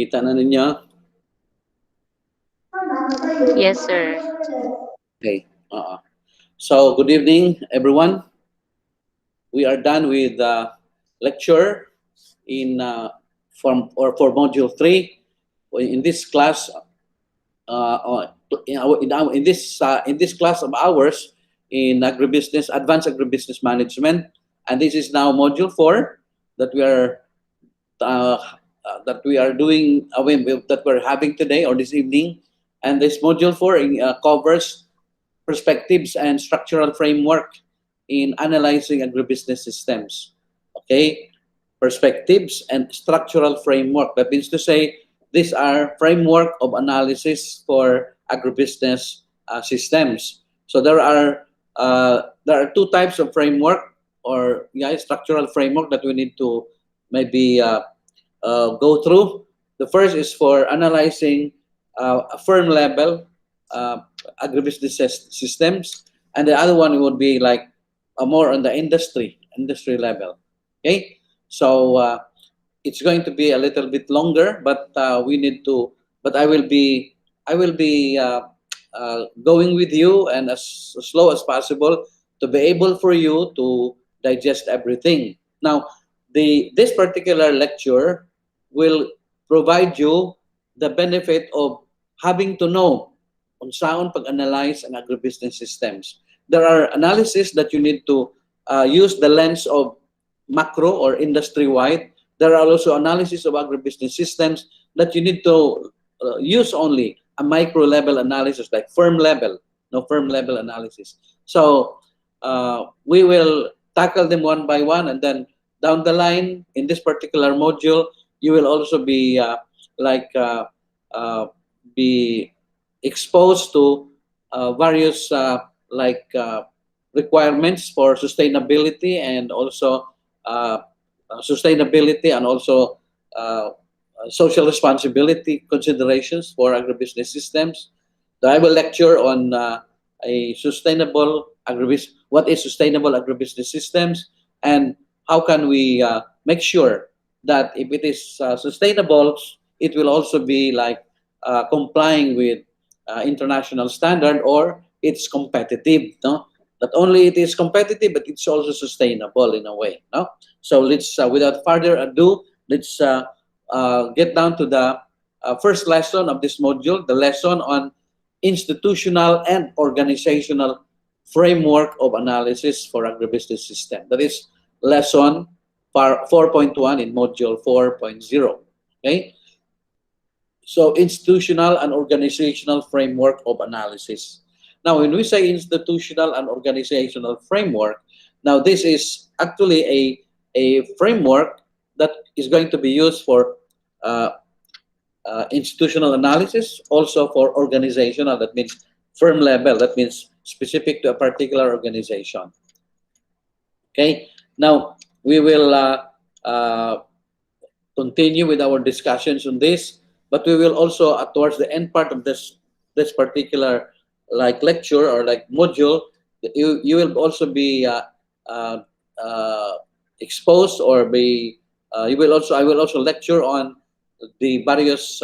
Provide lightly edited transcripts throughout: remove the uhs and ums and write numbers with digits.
Kita na ninyo? Yes, sir. Okay. So, good evening, everyone. We are done with the lecture in for module 3. In this class, in this class of ours in agribusiness, advanced agribusiness management, and this is now module 4 that uh, we are doing that we're having today or this evening, and this module 4 covers perspectives and structural framework in analyzing agribusiness systems. Okay, perspectives and structural framework. That means to say these are framework of analysis for agribusiness systems. So there are two types of framework or structural framework that we need to maybe go through. The first is for analyzing a firm level uh, agribusiness systems, and the other one would be like more on the industry level. Okay, so it's going to be a little bit longer, but we need to. But I will be going with you and as slow as possible to be able for you to digest everything. Now, this particular lecture will provide you the benefit of having to know kung saan pag-analyze ang agribusiness systems. There are analysis that you need to use the lens of macro or industry-wide. There are also analysis of agribusiness systems that you need to use only a micro-level analysis, like firm level analysis. So we will tackle them one by one, and then down the line in this particular module, you will also be be exposed to various requirements for sustainability and also uh, social responsibility considerations for agribusiness systems. So I will lecture on what is sustainable agribusiness systems, and how can we make sure that if it is sustainable, it will also be like complying with international standard, or it's competitive. No, not only it is competitive, but it's also sustainable in a way. No, so let's without further ado, let's get down to the first lesson of this module, the lesson on institutional and organizational framework of analysis for agribusiness system. That is lesson 4.1 in module 4.0. Okay? So institutional and organizational framework of analysis. Now, when we say institutional and organizational framework, now this is actually a framework that is going to be used for uh, institutional analysis, also for organizational, that means firm level, that means specific to a particular organization. Okay, now we will continue with our discussions on this, but we will also towards the end part of this particular like lecture or like module, you will also be uh, uh, exposed or be I will also lecture on the various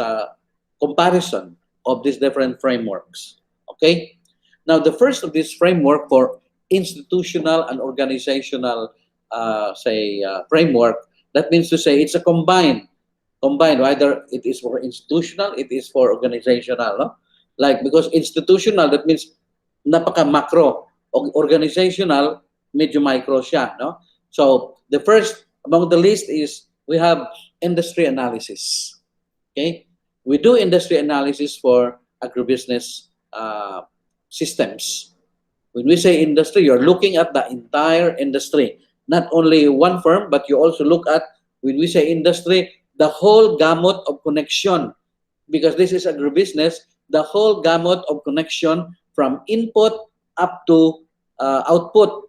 comparison of these different frameworks. Okay, now the first of this framework for institutional and organizational framework, that means to say it's a combined, whether it is for institutional, it is for organizational. No? Like, because institutional, that means napaka macro, organizational medyo micro siya. No? So the first among the list is we have industry analysis. Okay, we do industry analysis for agribusiness systems. When we say industry, you're looking at the entire industry, not only one firm, but you also look at, when we say industry, the whole gamut of connection, because this is agribusiness, the whole gamut of connection from input up to output,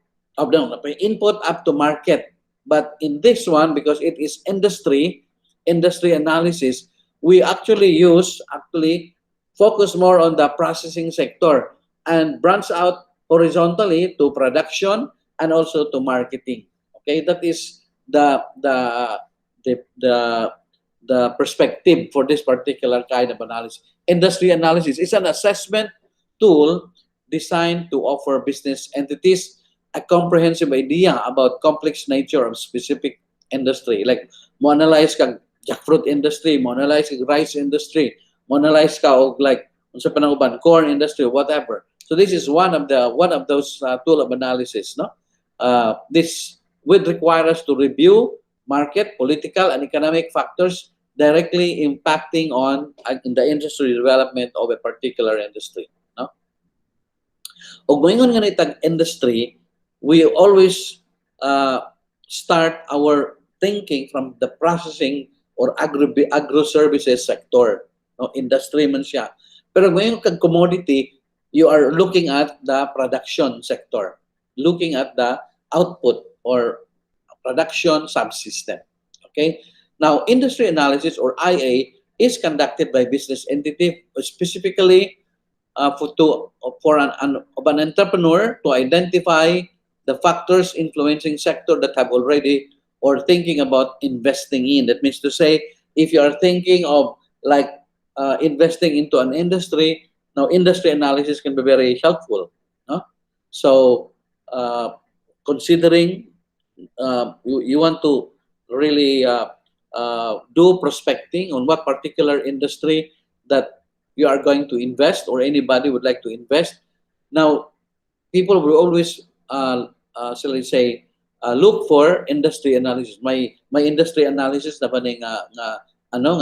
input up to market. But in this one, because it is industry analysis, we actually focus more on the processing sector and branch out horizontally to production and also to marketing. Okay, that is the the perspective for this particular kind of analysis. Industry analysis is an assessment tool designed to offer business entities a comprehensive idea about complex nature of specific industry. Like, mo analyze kag jackfruit industry, mo analyze kag rice industry, mo analyze ka og like unsa pa nang uban, corn industry, whatever. So this is one of those tool of analysis, no? This would require us to review market, political, and economic factors directly impacting on in the industry development of a particular industry, no? O moingon nga nitag industry, we always start our thinking from the processing or agro-services sector, no? Industry man siya. Pero ngayon kag commodity, you are looking at the production sector, looking at the output or production subsystem. Okay? Now, industry analysis or IA is conducted by business entity specifically for an entrepreneur to identify the factors influencing sector that have already or thinking about investing in. That means to say, if you are thinking of like investing into an industry, now industry analysis can be very helpful. No? So, considering you want to really do prospecting on what particular industry that you are going to invest or anybody would like to invest. Now, people will always, shall I say, look for industry analysis. My industry analysis na ba ni nga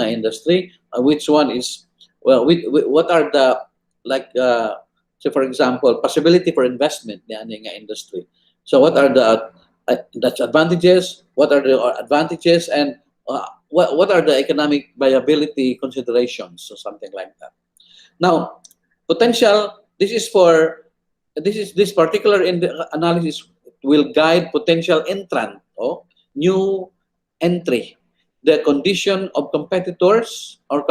industry? Which one is, well, what are the, like, say for example, possibility for investment ni nga industry. So what are the advantages? What are the advantages, and what are the economic viability considerations, or something like that. Now, potential. This particular analysis will guide potential entrant or new entry, the condition of competitors or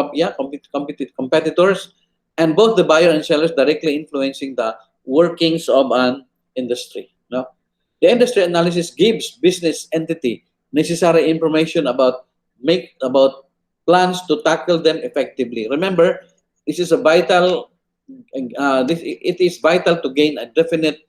competitors, and both the buyer and sellers directly influencing the workings of an industry. No? The industry analysis gives business entity necessary information about plans to tackle them effectively. Remember, this is a vital. It is vital to gain a definite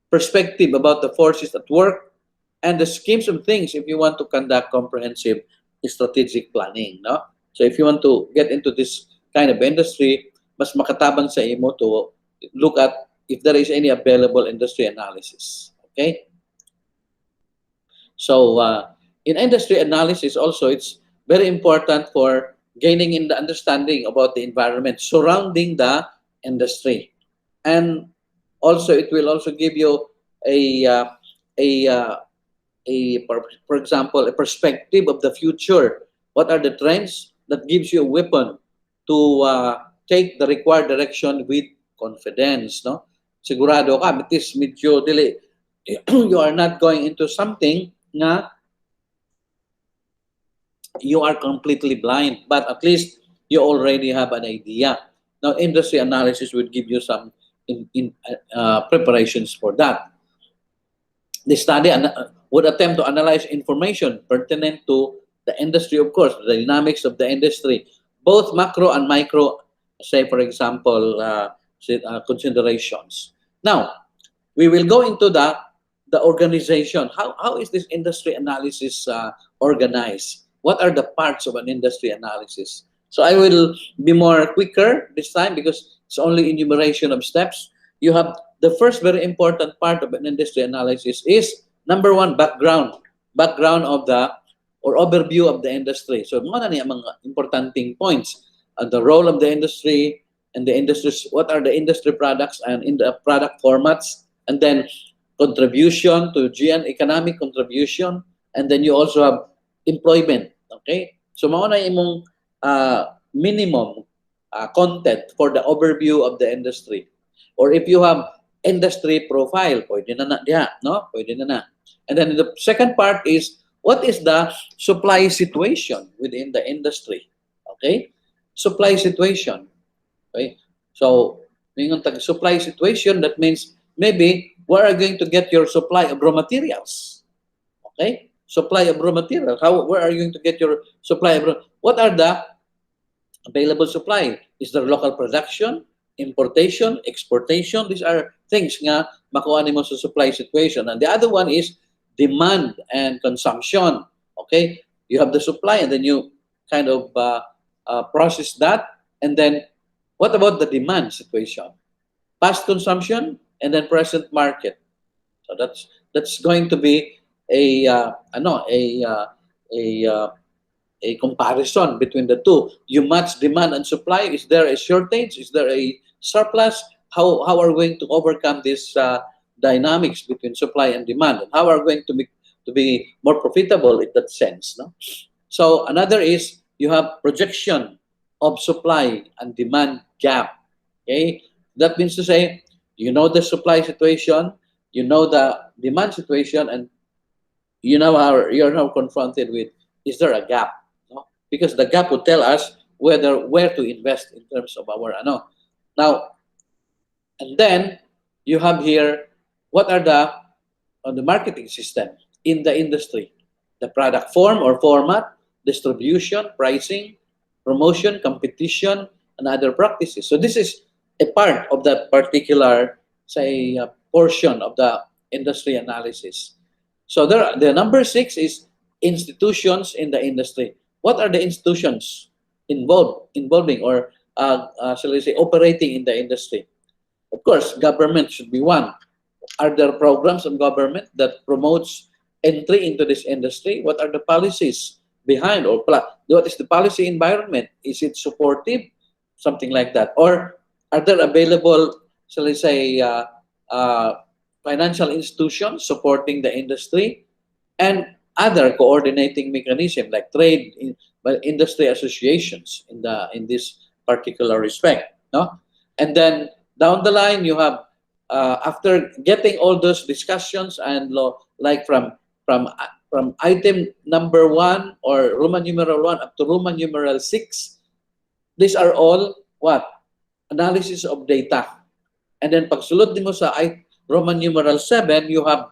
perspective about the forces at work and the schemes of things if you want to conduct comprehensive strategic planning. No? So if you want to get into this kind of industry, mas makatabang sa imo to look at if there is any available industry analysis. Okay? So in industry analysis also, it's very important for gaining in the understanding about the environment surrounding the industry. And also, it will also give you for example, a perspective of the future. What are the trends that gives you a weapon to take the required direction with confidence, no? Sigurado ka, mitis medyo dili, you are not going into something na you are completely blind, but at least you already have an idea. Now, industry analysis would give you some preparations for that. The study would attempt to analyze information pertinent to the industry, of course, the dynamics of the industry, both macro and micro, say, for example, considerations. Now, we will go into the organization. How is this industry analysis organized? What are the parts of an industry analysis? So I will be more quicker this time because it's only enumeration of steps. You have the first very important part of an industry analysis is number one, background of the or overview of the industry. So mga na mga importanting points, the role of the industry and the industries. What are the industry products and in the product formats, and then contribution to GN economic contribution, and then you also have employment. Okay, so mao na imong minimum content for the overview of the industry. Or if you have industry profile, pwede na diha, no? Pwede na. And then the second part is what is the supply situation within the industry? Okay, supply situation. Okay, so yung supply situation, that means maybe where are you going to get your supply of raw materials? Okay, supply of raw material. Where are you going to get your supply of what are the available supply? Is there local production, importation, exportation? These are things nga makuha nimo sa supply situation. And the other one is demand and consumption. Okay, you have the supply and then you kind of process that, and then what about the demand situation? Past consumption and then present market. So that's going to be a ano a comparison between the two. You match demand and supply. Is there a shortage? Is there a surplus? How are we going to overcome this dynamics between supply and demand? And how are we going to be more profitable in that sense? No? So another is you have projection of supply and demand gap. Okay, that means to say you know the supply situation, you know the demand situation, and you know how you're now confronted with, is there a gap? No? Because the gap would tell us where to invest in terms of our ano. Now, and then you have here what are the marketing system in the industry, the product form or format, distribution, pricing, promotion, competition, and other practices. So this is a part of that particular, say, portion of the industry analysis. So the number six is institutions in the industry. What are the institutions involving or shall we say operating in the industry? Of course, government should be one. Are there programs of government that promotes entry into this industry? What are the policies behind what is the policy environment? Is it supportive? Something like that. Or are there available, shall I say, uh, financial institutions supporting the industry and other coordinating mechanism like industry associations in this particular respect, no? And then down the line you have after getting all those discussions and like from from item number 1 or Roman numeral 1 up to Roman numeral 6, these are all what? Analysis of data. And then pagsulod mo sa Roman numeral 7, you have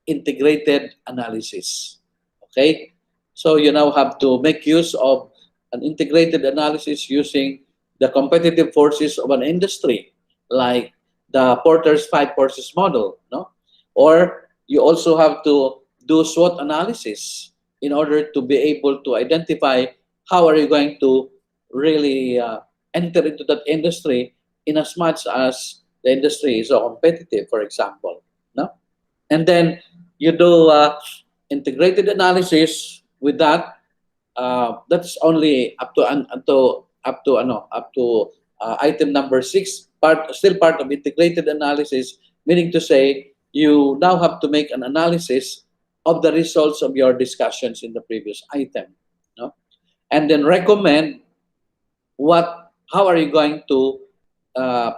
integrated analysis. Okay? So you now have to make use of an integrated analysis using the competitive forces of an industry, like the Porter's 5 forces model, no? Or you also have to do SWOT analysis in order to be able to identify how are you going to really enter into that industry in as much as the industry is so competitive, for example, no? And then you do integrated analysis with that. That's only up to item number 6, still part of integrated analysis, meaning to say you now have to make an analysis of the results of your discussions in the previous item, no? And then recommend how are you going to uh,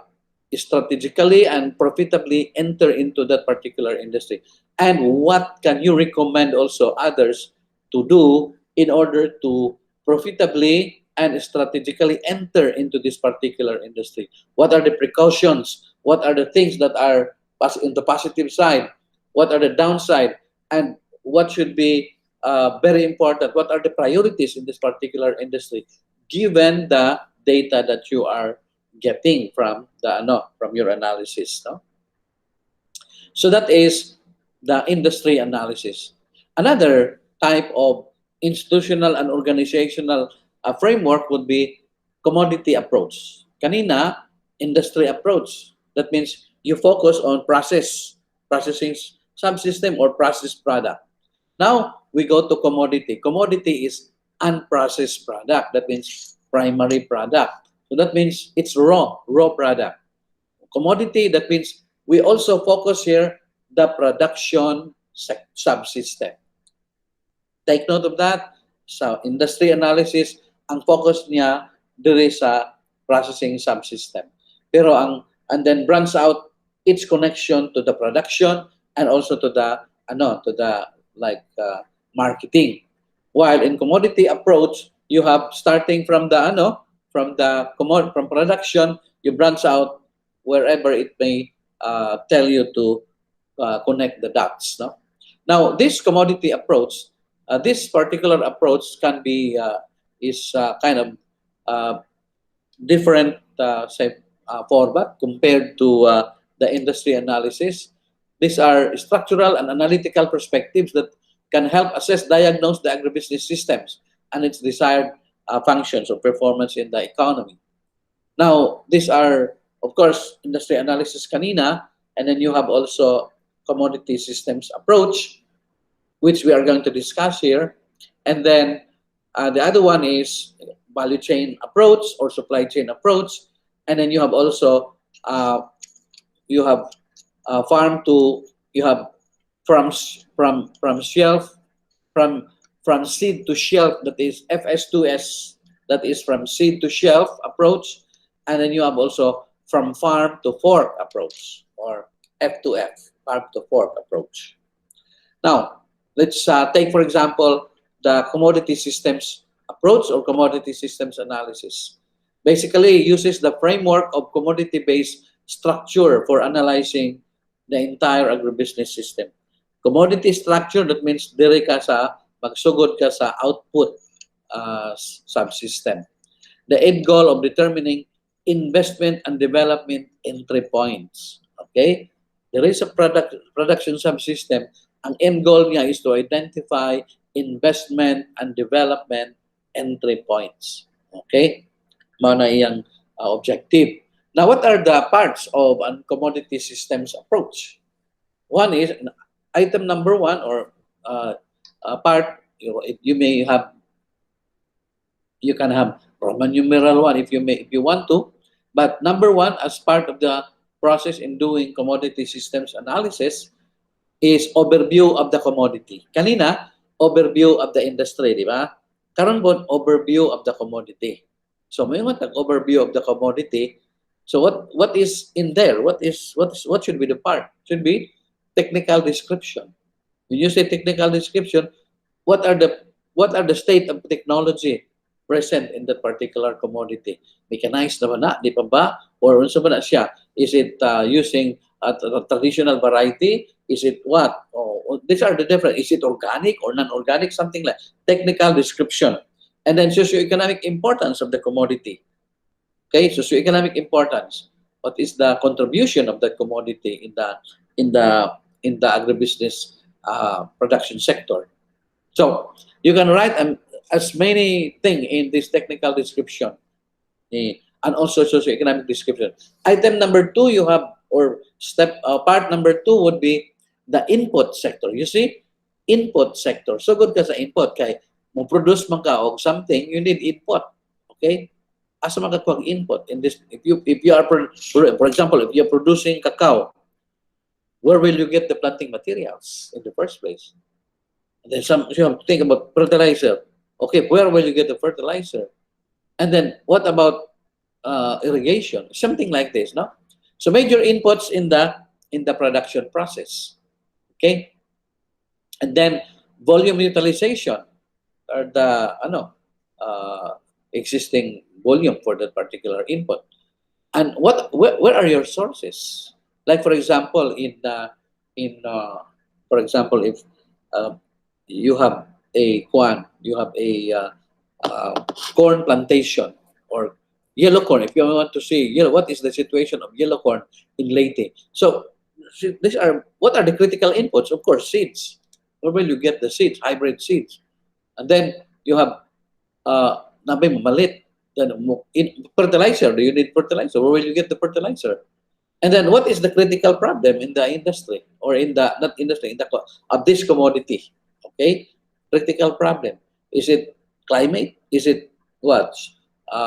strategically and profitably enter into that particular industry, and what can you recommend also others to do in order to profitably and strategically enter into this particular industry. What are the precautions? What are the things that are in the positive side? What are the downside? And what should be very important? What are the priorities in this particular industry given the data that you are getting from from your analysis, no? So that is the industry analysis. Another type of institutional and organizational framework would be commodity approach. Kanina, industry approach. That means you focus on processing subsystem or processed product. Now we go to commodity. Commodity is unprocessed product. That means primary product. So that means it's raw product. Commodity, that means we also focus here the production subsystem. Take note of that. Sa industry analysis, ang focus niya diri sa processing subsystem. Pero and then branch out its connection to the production and also to the like marketing. While in commodity approach, you have starting from the from production, you branch out wherever it may tell you to connect the dots. No? Now, this commodity approach This particular approach can be is kind of uh, different say format compared to the industry analysis. These are structural and analytical perspectives that can help assess, diagnose the agribusiness systems and its desired functions or performance in the economy. Now, these are, of course, industry analysis kanina, and then you have also commodity systems approach, which we are going to discuss here. And then the other one is value chain approach or supply chain approach. And then you have also you have farm to you have from shelf from from seed to shelf, that is FS2S, that is from seed to shelf approach. And then you have also from farm to fork approach, or F2F, farm to fork approach. Now, let's take, for example, the commodity systems approach or commodity systems analysis. Basically, it uses the framework of commodity-based structure for analyzing the entire agribusiness system. Commodity structure, that means dire ka sa, magsugod ka sa output subsystem. The end goal of determining investment and development entry points. Okay? There is a production subsystem. Ang end goal niya is to identify investment and development entry points. Okay? Mao na iyang objective. Now, what are the parts of a commodity systems approach? One is item number one, or part, you may have, you can have Roman numeral one if you want to, but number one, as part of the process in doing commodity systems analysis, is overview of the commodity. Kanina, overview of the industry, di ba? Karon po, overview of the commodity. So may overview of the commodity. So what is in there? What should be the part? Should be technical description. When you say technical description, what are the state of technology present in that particular commodity? Mechanized na ba na? Di pa ba? Or unsa ba na siya? Is it using a traditional variety? Is it what? Oh, these are the different. Is it organic or non-organic? Something like technical description. And then socioeconomic importance of the commodity. Okay, socioeconomic importance. What is the contribution of that commodity in the agribusiness production sector? So you can write as many things in this technical description, and also socioeconomic description. Item number two, you have, or part number two would be the input sector. You see, input sector. So good ka sa input, kay mo produce man ka og something, you need input. Okay? Asa man ka input in this? If you are for example, if you're producing cacao, where will you get the planting materials in the first place? And then you have to think about fertilizer. Okay, where will you get the fertilizer? And then what about irrigation? Something like this, no? So major inputs in the production process. Okay, and then volume utilization, or the existing volume for that particular input. And where are your sources? Like for example, for example, if you have a corn plantation or yellow corn. If you want to see what is the situation of yellow corn in Leyte. So what are the critical inputs? Of course, seeds. Where will you get the seeds? Hybrid seeds. And then you have nabay mamalit. Then fertilizer. Do you need fertilizer? Where will you get the fertilizer? And then what is the critical problem in the industry, or in the not industry, in the of this commodity? Okay, critical problem. Is it climate? Is it what?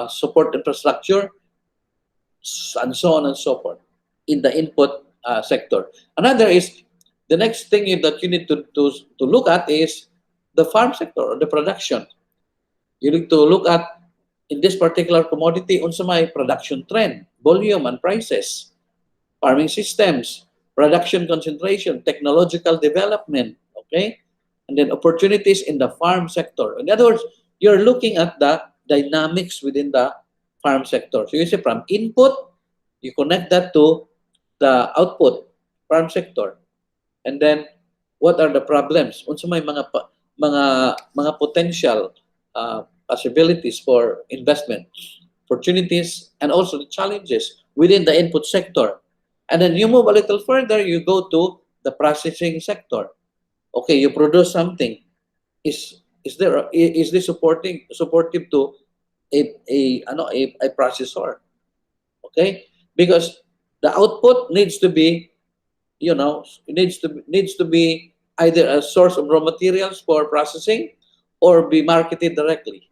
Support infrastructure, and so on and so forth in the input sector. Another is the next thing that you need to look at is the farm sector or the production. You need to look at in this particular commodity unsa may production trend, volume and prices, farming systems, production concentration, technological development, okay? And then opportunities in the farm sector. In other words, you're looking at the dynamics within the farm sector. So you say from input, you connect that to the output, farm sector. And then what are the problems? Unsa may mga mga potential possibilities for investment, opportunities, and also the challenges within the input sector. And then you move a little further, you go to the processing sector. Okay, you produce something. Is this supportive to a processor? Okay, because the output needs to be, needs to be either a source of raw materials for processing or be marketed directly.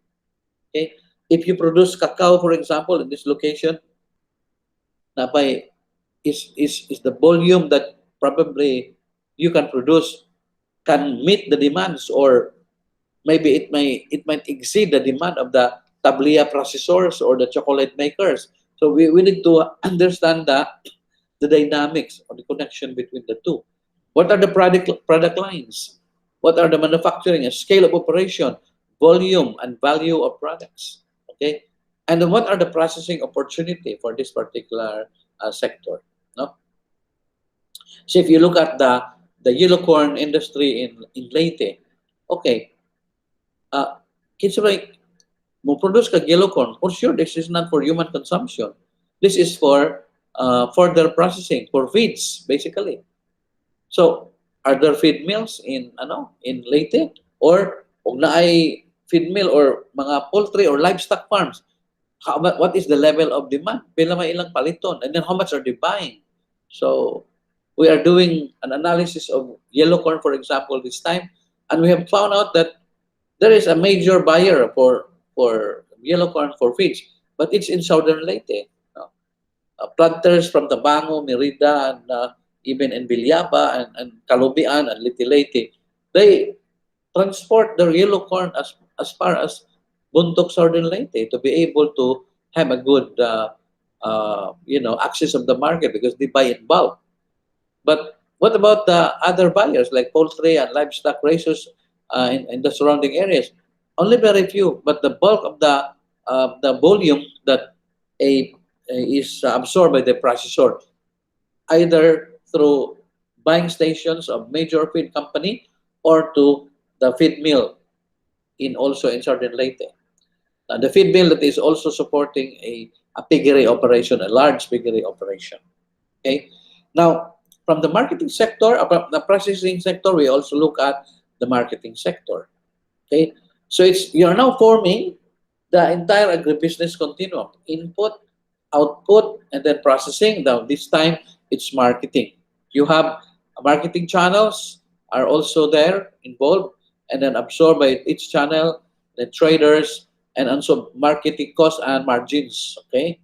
Okay, if you produce cacao, for example, in this location, na by is the volume that probably you can produce can meet the demands, or maybe it might exceed the demand of the tablia processors or the chocolate makers. So we need to understand the dynamics or the connection between the two. What are the product lines? What are the manufacturing and scale of operation, volume and value of products? Okay, and then what are the processing opportunity for this particular sector? No, so if you look at the yellow corn industry in Leyte, okay, kids like mo produce kag yellow corn. For sure, this is not for human consumption. This is for further processing for feeds, basically. So, are there feed mills in Leyte, or kung naay feed mill or mga poultry or livestock farms? What is the level of demand? Pila may ilang paliton, and then how much are they buying? So, we are doing an analysis of yellow corn, for example, this time, and we have found out that there is a major buyer for yellow corn for feeds, but it's in southern Leyte. No? Planters from Tabango, Merida, and even in Villapa and Calubian and Leyte, they transport their yellow corn as far as Bundok, southern Leyte, to be able to have a good access of the market because they buy in bulk. But what about the other buyers like poultry and livestock raisers in the surrounding areas? Only very few, but the bulk of the volume that a is absorbed by the processor, either through buying stations of major feed company or to the feed mill in southern Leyte. The feed mill that is also supporting a piggery operation, a large piggery operation. Okay. Now, from the marketing sector, from the processing sector, we also look at the marketing sector. Okay. So you are now forming the entire agribusiness continuum: input, output, and then processing. Now, this time it's marketing. You have marketing channels are also there involved, and then absorbed by each channel, the traders, and also marketing costs and margins. Okay.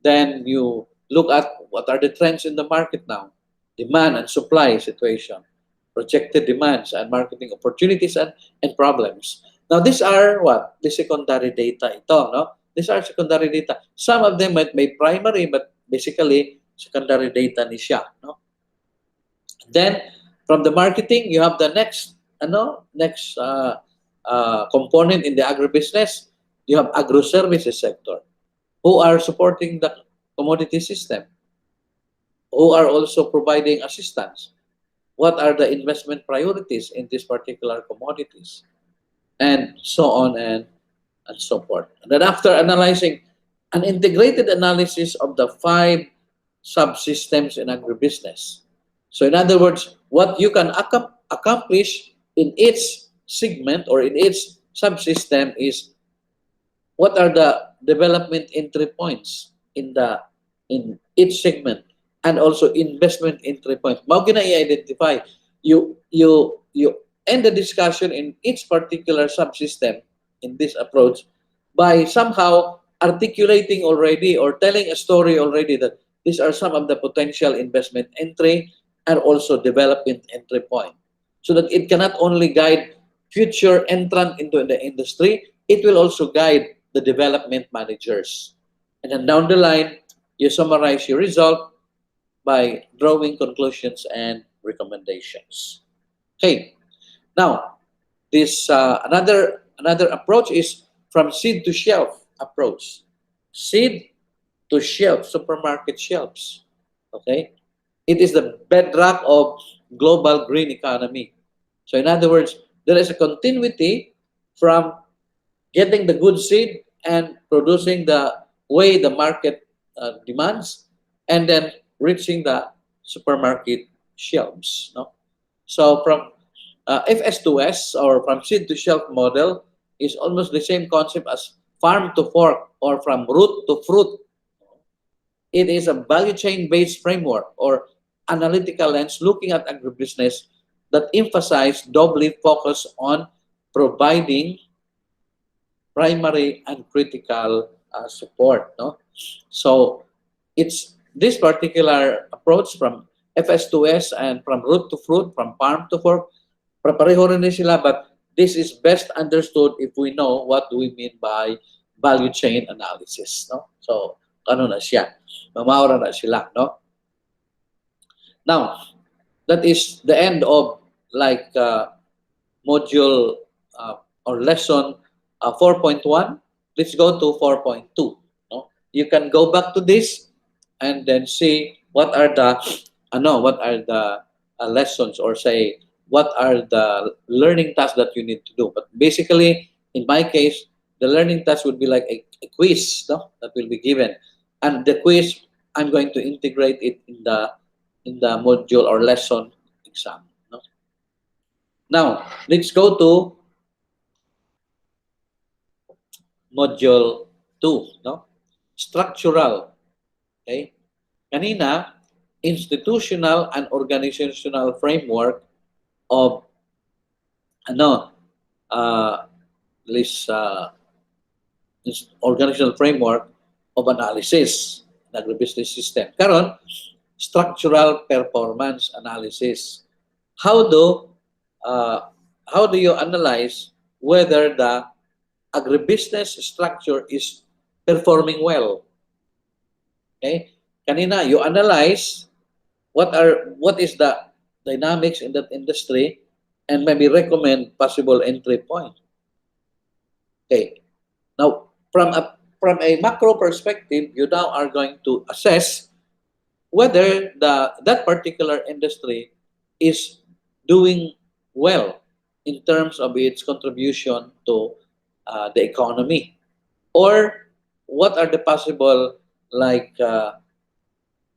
Then you look at what are the trends in the market now, demand and supply situation, projected demands and marketing opportunities and problems. Now, these are what? The secondary data ito, no? These are secondary data. Some of them might be primary, but basically, secondary data ni siya, no? Then, from the marketing, you have the next component in the agribusiness. You have agro-services sector, who are supporting the commodity system, who are also providing assistance. What are the investment priorities in these particular commodities, and so on and so forth. And then after analyzing an integrated analysis of the five subsystems in agribusiness. So in other words, what you can accomplish in each segment or in each subsystem is what are the development entry points in each segment, and also investment entry points. Mao gina i-identify. You end the discussion in each particular subsystem in this approach by somehow articulating already or telling a story already that these are some of the potential investment entry and also development entry point, so that it cannot only guide future entrant into the industry, it will also guide the development managers. And then down the line, you summarize your result by drawing conclusions and recommendations. Okay. Now, this another approach is from seed to shelf approach. Seed to shelf, supermarket shelves. Okay. It is the bedrock of global green economy. So in other words, There is a continuity from getting the good seed and producing the way the market demands, and then reaching the supermarket shelves. No? So from FS to S, or from seed to shelf model, is almost the same concept as farm to fork or from root to fruit. It is a value chain based framework or analytical lens looking at agribusiness that emphasize doubly focus on providing primary and critical support. No? So it's this particular approach from FS to S and from root to fruit, from farm to fork, pareho rin sila, but this is best understood if we know what do we mean by value chain analysis. No? So ano na siya? Mamaura na sila. No? Now, that is the end of like module or lesson 4.1. Let's go to 4.2. No? You can go back to this and then see what are the lessons, or say what are the learning tasks that you need to do. But basically, in my case, the learning task would be like a quiz, no? That will be given, and the quiz I'm going to integrate it in the module or lesson exam. No? Now let's go to module 2, no? Structural. Okay? Kanina, institutional and organizational framework of ano, this organizational framework of analysis ng agribusiness system. Karon, structural performance analysis. How do you analyze whether the agribusiness structure is performing well? Okay? Kanina, you analyze what is the dynamics in that industry and maybe recommend possible entry point. Okay. Now, from a macro perspective, you now are going to assess whether that particular industry is doing well in terms of its contribution to the economy, or what are the possible like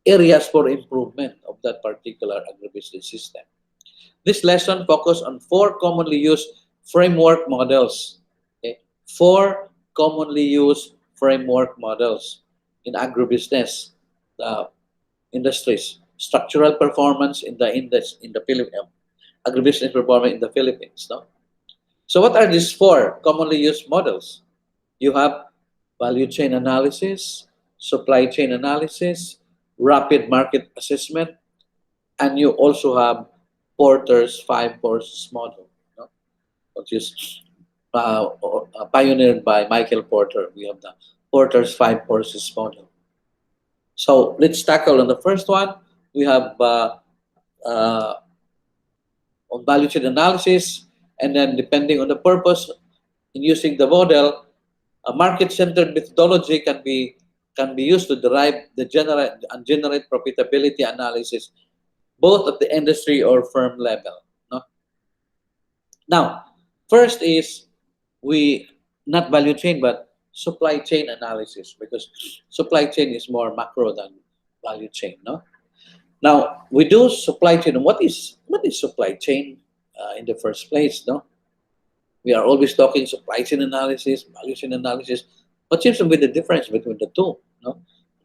areas for improvement of that particular agribusiness system. This lesson focused on four commonly used framework models. Okay? Four commonly used framework models in agribusiness industries. Structural performance in the Philippines, agribusiness performance in the Philippines. No? So what are these four commonly used models? You have value chain analysis, supply chain analysis, rapid market assessment, and you also have Porter's 5 forces model, no? Which is pioneered by Michael Porter. We have the Porter's 5 forces model. So let's tackle on the first one. We have on value chain analysis, and then depending on the purpose in using the model, a market-centered methodology can be used to derive the generate profitability analysis both at the industry or firm level. No? Now, first is we not value chain but supply chain analysis, because supply chain is more macro than value chain. No. Now we do supply chain. What is supply chain in the first place? No. We are always talking supply chain analysis, value chain analysis. What seems to be the difference between the two? No?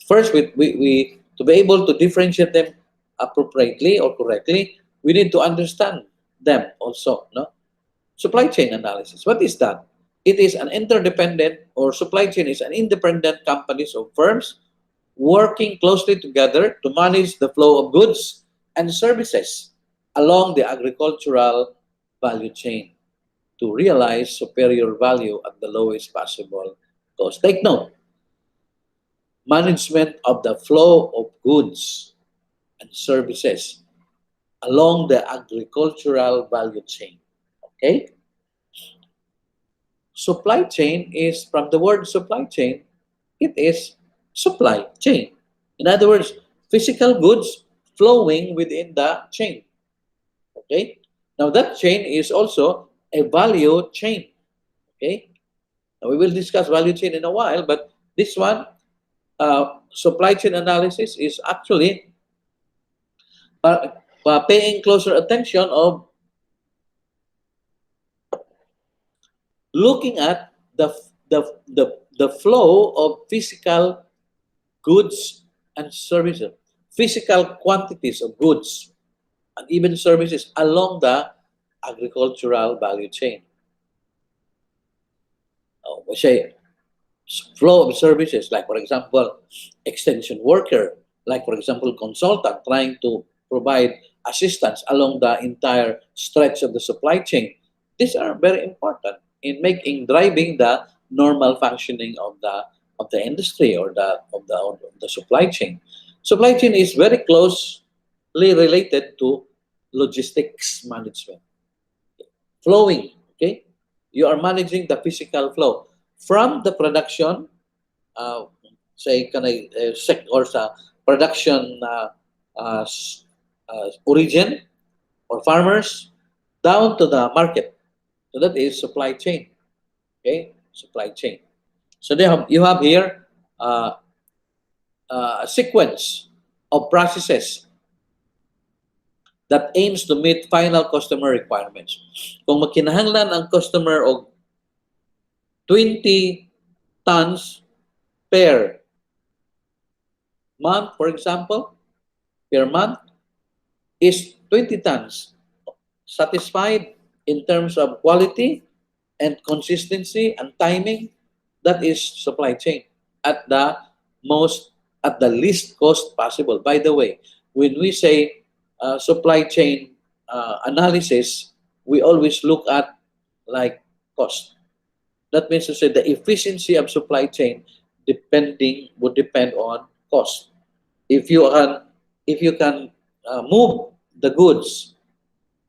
First, we to be able to differentiate them appropriately or correctly, we need to understand them also. No? Supply chain analysis. What is that? It is an interdependent, or supply chain is an independent companies or firms working closely together to manage the flow of goods and services along the agricultural value chain to realize superior value at the lowest possible cost. Take note, management of the flow of goods and services along the agricultural value chain. Okay? Supply chain is, from the word supply chain, it is supply chain. In other words, physical goods flowing within the chain. Okay? Now that chain is also a value chain. Okay, now, we will discuss value chain in a while, but this one, supply chain analysis, is actually paying closer attention of looking at the flow of physical goods and services, physical quantities of goods and even services along the agricultural value chain. We say flow of services, like for example, extension worker, like for example, consultant trying to provide assistance along the entire stretch of the supply chain. These are very important in making driving the normal functioning of the industry or of the supply chain. Supply chain is very closely related to logistics management. Flowing, okay? You are managing the physical flow from the production, uh, say, or sa production uh, origin or farmers down to the market. So that is supply chain, okay? Supply chain. So you have here a sequence of processes that aims to meet final customer requirements. Kung makinahanglan ang customer og 20 tons per month, for example, per month is 20 tons. Satisfied in terms of quality and consistency and timing, that is supply chain at the most, at the least cost possible. By the way, when we say supply chain analysis, we always look at like cost. That means to say the efficiency of supply chain would depend on cost. If you can move the goods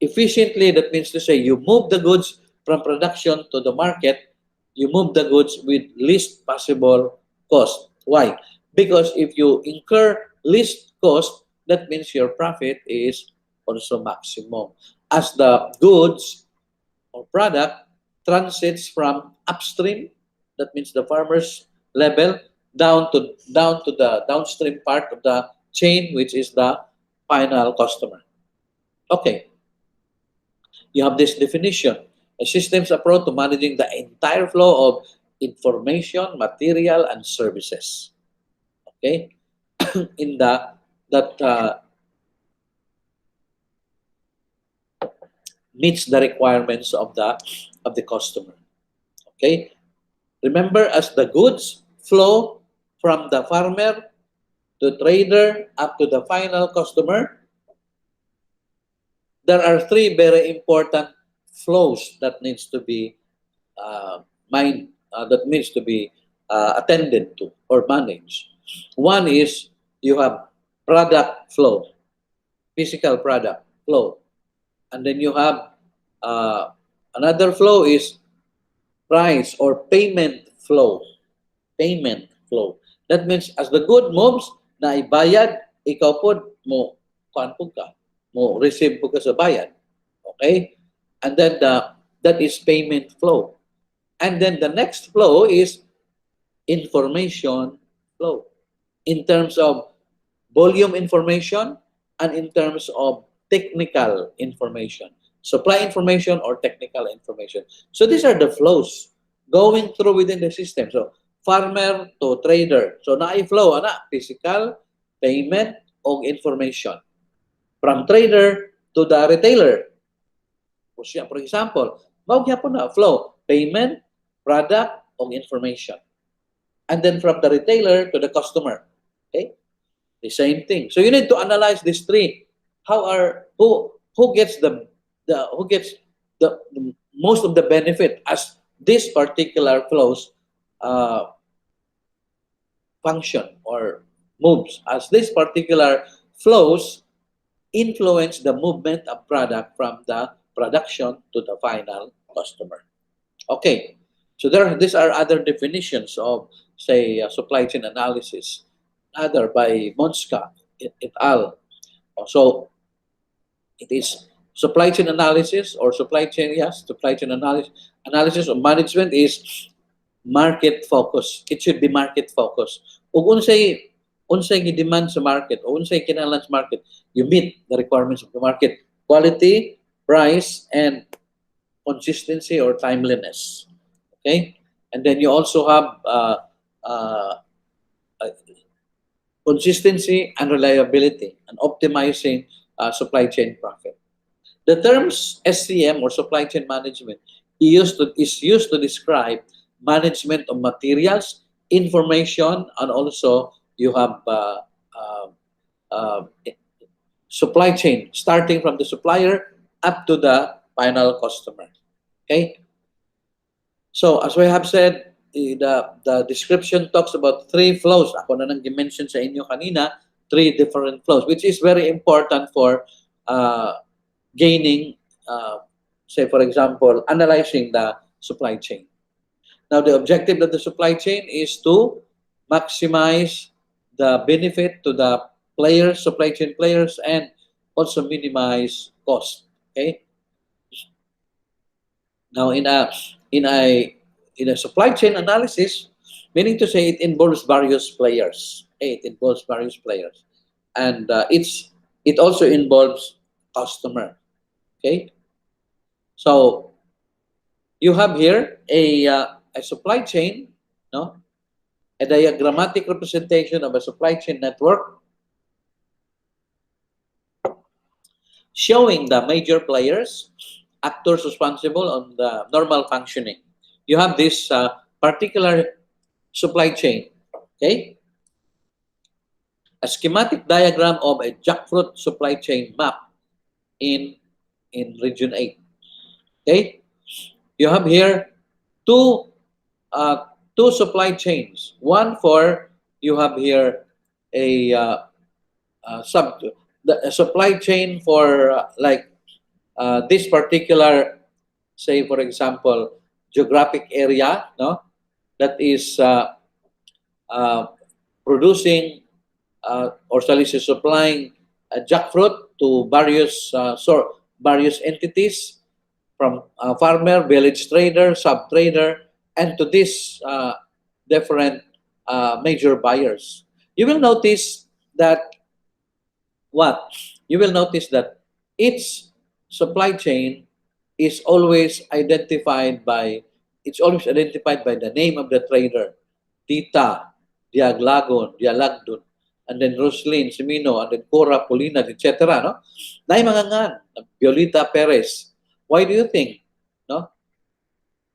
efficiently, that means to say you move the goods from production to the market, you move the goods with least possible cost. Why? Because if you incur least cost, that means your profit is also maximum. As the goods or product transits from upstream, that means the farmer's level, down to the downstream part of the chain, which is the final customer. Okay, you have this definition: a systems approach to managing the entire flow of information, material, and services. Okay, in that meets the requirements of the customer. Okay, remember, as the goods flow from the farmer to trader up to the final customer, there are three very important flows that needs to be that needs to be attended to or managed. One is you have product flow, physical product flow, and then you have uh, another flow is price or payment flow. Payment flow. That means as the good moves, na ibayad, ikaw po mo kuan po ka, mo receive po ka sa bayad. Okay? And then that is payment flow. And then the next flow is information flow in terms of volume information and in terms of technical information, supply information or technical information. So these are the flows going through within the system. So farmer to trader. So na-flow physical, payment o information. From trader to the retailer. For example, magyapon na flow, payment, product o information. And then from the retailer to the customer. Okay? The same thing. So you need to analyze these three. Who gets who gets the most of the benefit as this particular flows function or moves, as this particular flows influence the movement of product from the production to the final customer. Okay, so these are other definitions of, say, supply chain analysis, other by Monska et al. So it is Supply chain analysis or supply chain, yes, supply chain analysis or management is market focus. It should be market focus. Ug unsay gi-demand sa market o unsay kinahanglan sa market, you meet the requirements of the market. Quality, price, and consistency or timeliness. Okay? And then you also have uh, uh, consistency and reliability and optimizing supply chain profit. The terms SCM or supply chain management is used to describe management of materials, information, and also you have uh, uh, supply chain starting from the supplier up to the final customer. Okay, so as we have said, the description talks about three flows. Ako na nang mention sa inyo kanina, three different flows, which is very important for uh, gaining, say for example, analyzing the supply chain. Now, the objective of the supply chain is to maximize the benefit to the players, supply chain players, and also minimize cost. Okay. Now, in a supply chain analysis, meaning to say it involves various players. Okay? It involves various players, and it also involves customer. Okay. So you have here a supply chain, no, a diagrammatic representation of a supply chain network showing the major players, actors responsible on the normal functioning. You have this particular supply chain, okay? A schematic diagram of a jackfruit supply chain map in region 8. Okay? You have here two two supply chains. One for you have here a sub a supply chain for this particular, say for example, geographic area, no, that is uh, producing or supplying jackfruit to various entities from farmer, village trader, sub trader, and to these different major buyers. You will notice that what? You will notice that each supply chain is always identified by the name of the trader. Tita, Diaglagon, Dialagdon, and then Roslyn, Simino, and then Cora, Polina, etc. No? Nay mga ngan, Violeta Perez. Why do you think? No?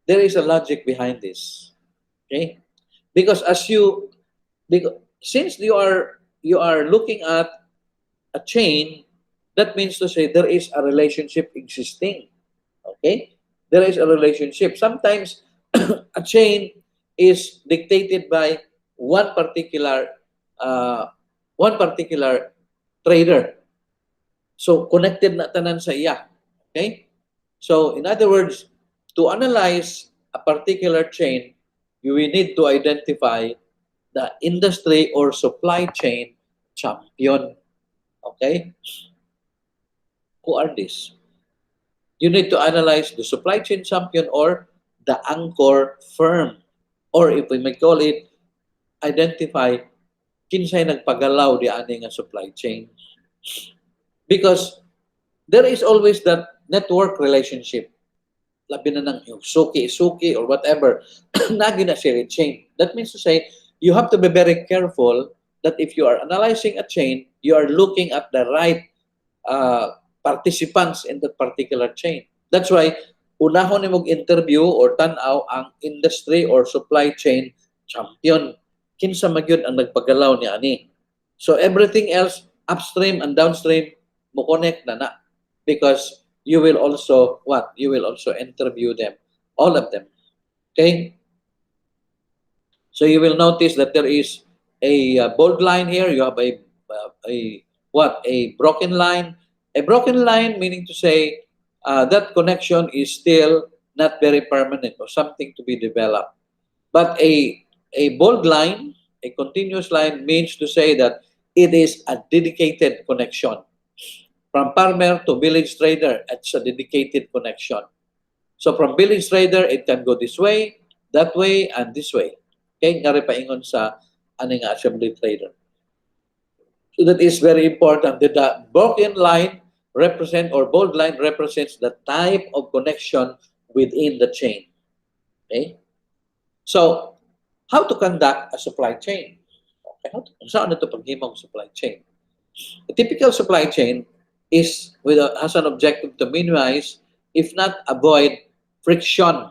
There is a logic behind this. Okay? Because because since you are looking at a chain, that means to say there is a relationship existing. Okay? There is a relationship. Sometimes a chain is dictated by one particular uh, one particular trader. So connected na tanan sa iya. Okay? So in other words, to analyze a particular chain, you will need to identify the industry or supply chain champion. Okay? Who are these? You need to analyze the supply chain champion or the anchor firm. Or if we may call it, identify kinsay nagpagalaw di ani nga supply chain. Because there is always that network relationship. Labi na ng yung suki or whatever, nagi na share chain. That means to say, you have to be very careful that if you are analyzing a chain, you are looking at the right participants in that particular chain. That's why, unahon ni mong interview or tanaw ang industry or supply chain champion. Kinsa magyud ang nagpagalaw ni ani. So everything else, upstream and downstream, mo connect na na. Because you will also, what? You will also interview them. All of them. Okay? So you will notice that there is a bold line here. You have a broken line. A broken line meaning to say that connection is still not very permanent or something to be developed. But a bold line, a continuous line means to say that it is a dedicated connection. From farmer to village trader, it's a dedicated connection. So from village trader, it can go this way, that way, and this way. Okay, nga rin paingon sa aning assembly trader. So that is very important that the broken line represent or bold line represents the type of connection within the chain. Okay? So, how to conduct a supply chain? Okay, saan ito paghimong supply chain? A typical supply chain has an objective to minimize, if not avoid, friction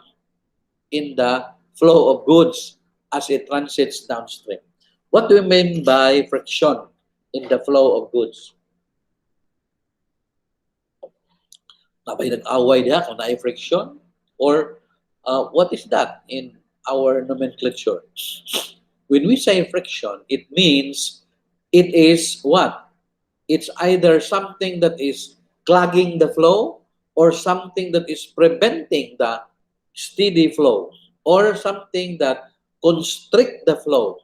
in the flow of goods as it transits downstream. What do we mean by friction in the flow of goods? Nabay nag-away diha kung naay friction? Or what is that in our nomenclature? When we say friction, it means it is what? It's either something that is clogging the flow or something that is preventing the steady flow or something that constrict the flow.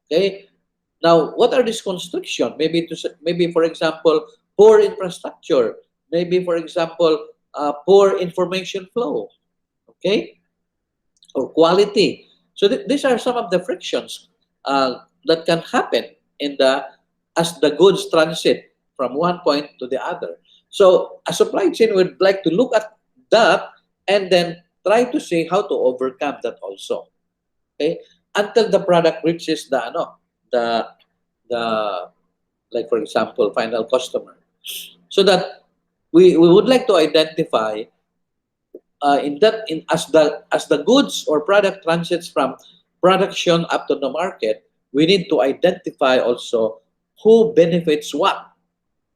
Okay? Now, what are these constriction? Maybe for example, poor infrastructure. Maybe for example, poor information flow. Okay? Or quality. So these are some of the frictions that can happen in the as the goods transit from one point to the other. So a supply chain would like to look at that and then try to see how to overcome that also. Okay, until the product reaches the the like for example final customer. So that we would like to identify in that in as the goods or product transits from production up to the market, we need to identify also who benefits what,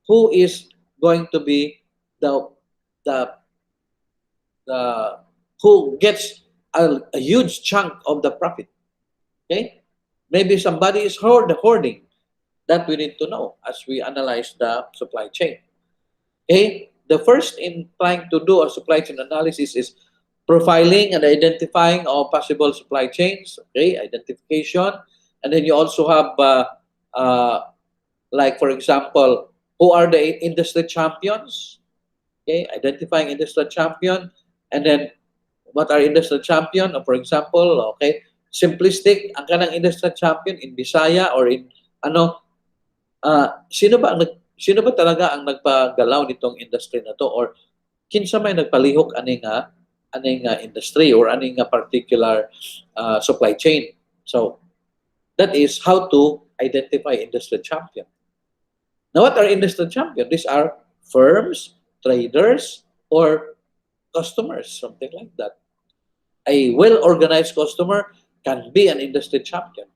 who is going to be the the the who gets a huge chunk of the profit. Okay, maybe somebody is hoarding. That we need to know as we analyze the supply chain. Okay, the first in trying to do a supply chain analysis is profiling and identifying of possible supply chains. Okay, identification, and then you also have like for example, who are the industry champions? Okay, identifying industry champion, and then what are industry champion? For example, okay, simplistic ang kanang industry champion in Bisaya or in ano sino ba talaga ang nagpagalaw nitong industry na to or kinsa may nagpalihok aning industry or aning particular supply chain. So that is how to identify industry champion. Now, what are industry champion? These are firms, traders, or customers, something like that. A well-organized customer can be an industry champion.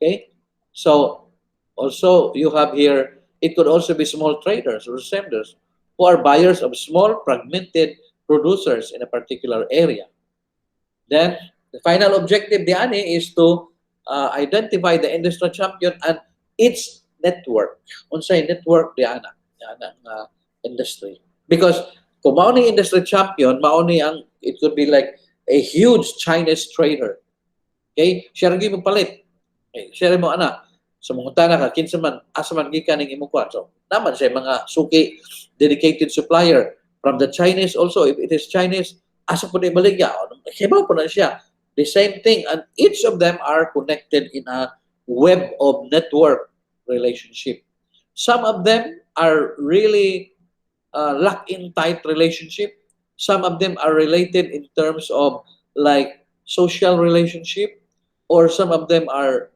Okay? So, also, you have here, it could also be small traders or senders who are buyers of small, fragmented producers in a particular area. Then, the final objective, Diani, is to identify the industry champion and its network. Unsay network, Diana, industry. Because kung mauni industry champion, mauni ang, it could be like a huge Chinese trader. Okay? Siya rin mo palit. Okay? Siya rin mo, sa mga tanah ka, kinsa man, asa man gikan ng imong kwan. So, naman siya mga suki, dedicated supplier from the Chinese also. If it is Chinese, asa po na ibaligya. Hibaw po na siya. The same thing. And each of them are connected in a web of network relationship. Some of them are really lock-in tight relationship. Some of them are related in terms of like social relationship, or some of them are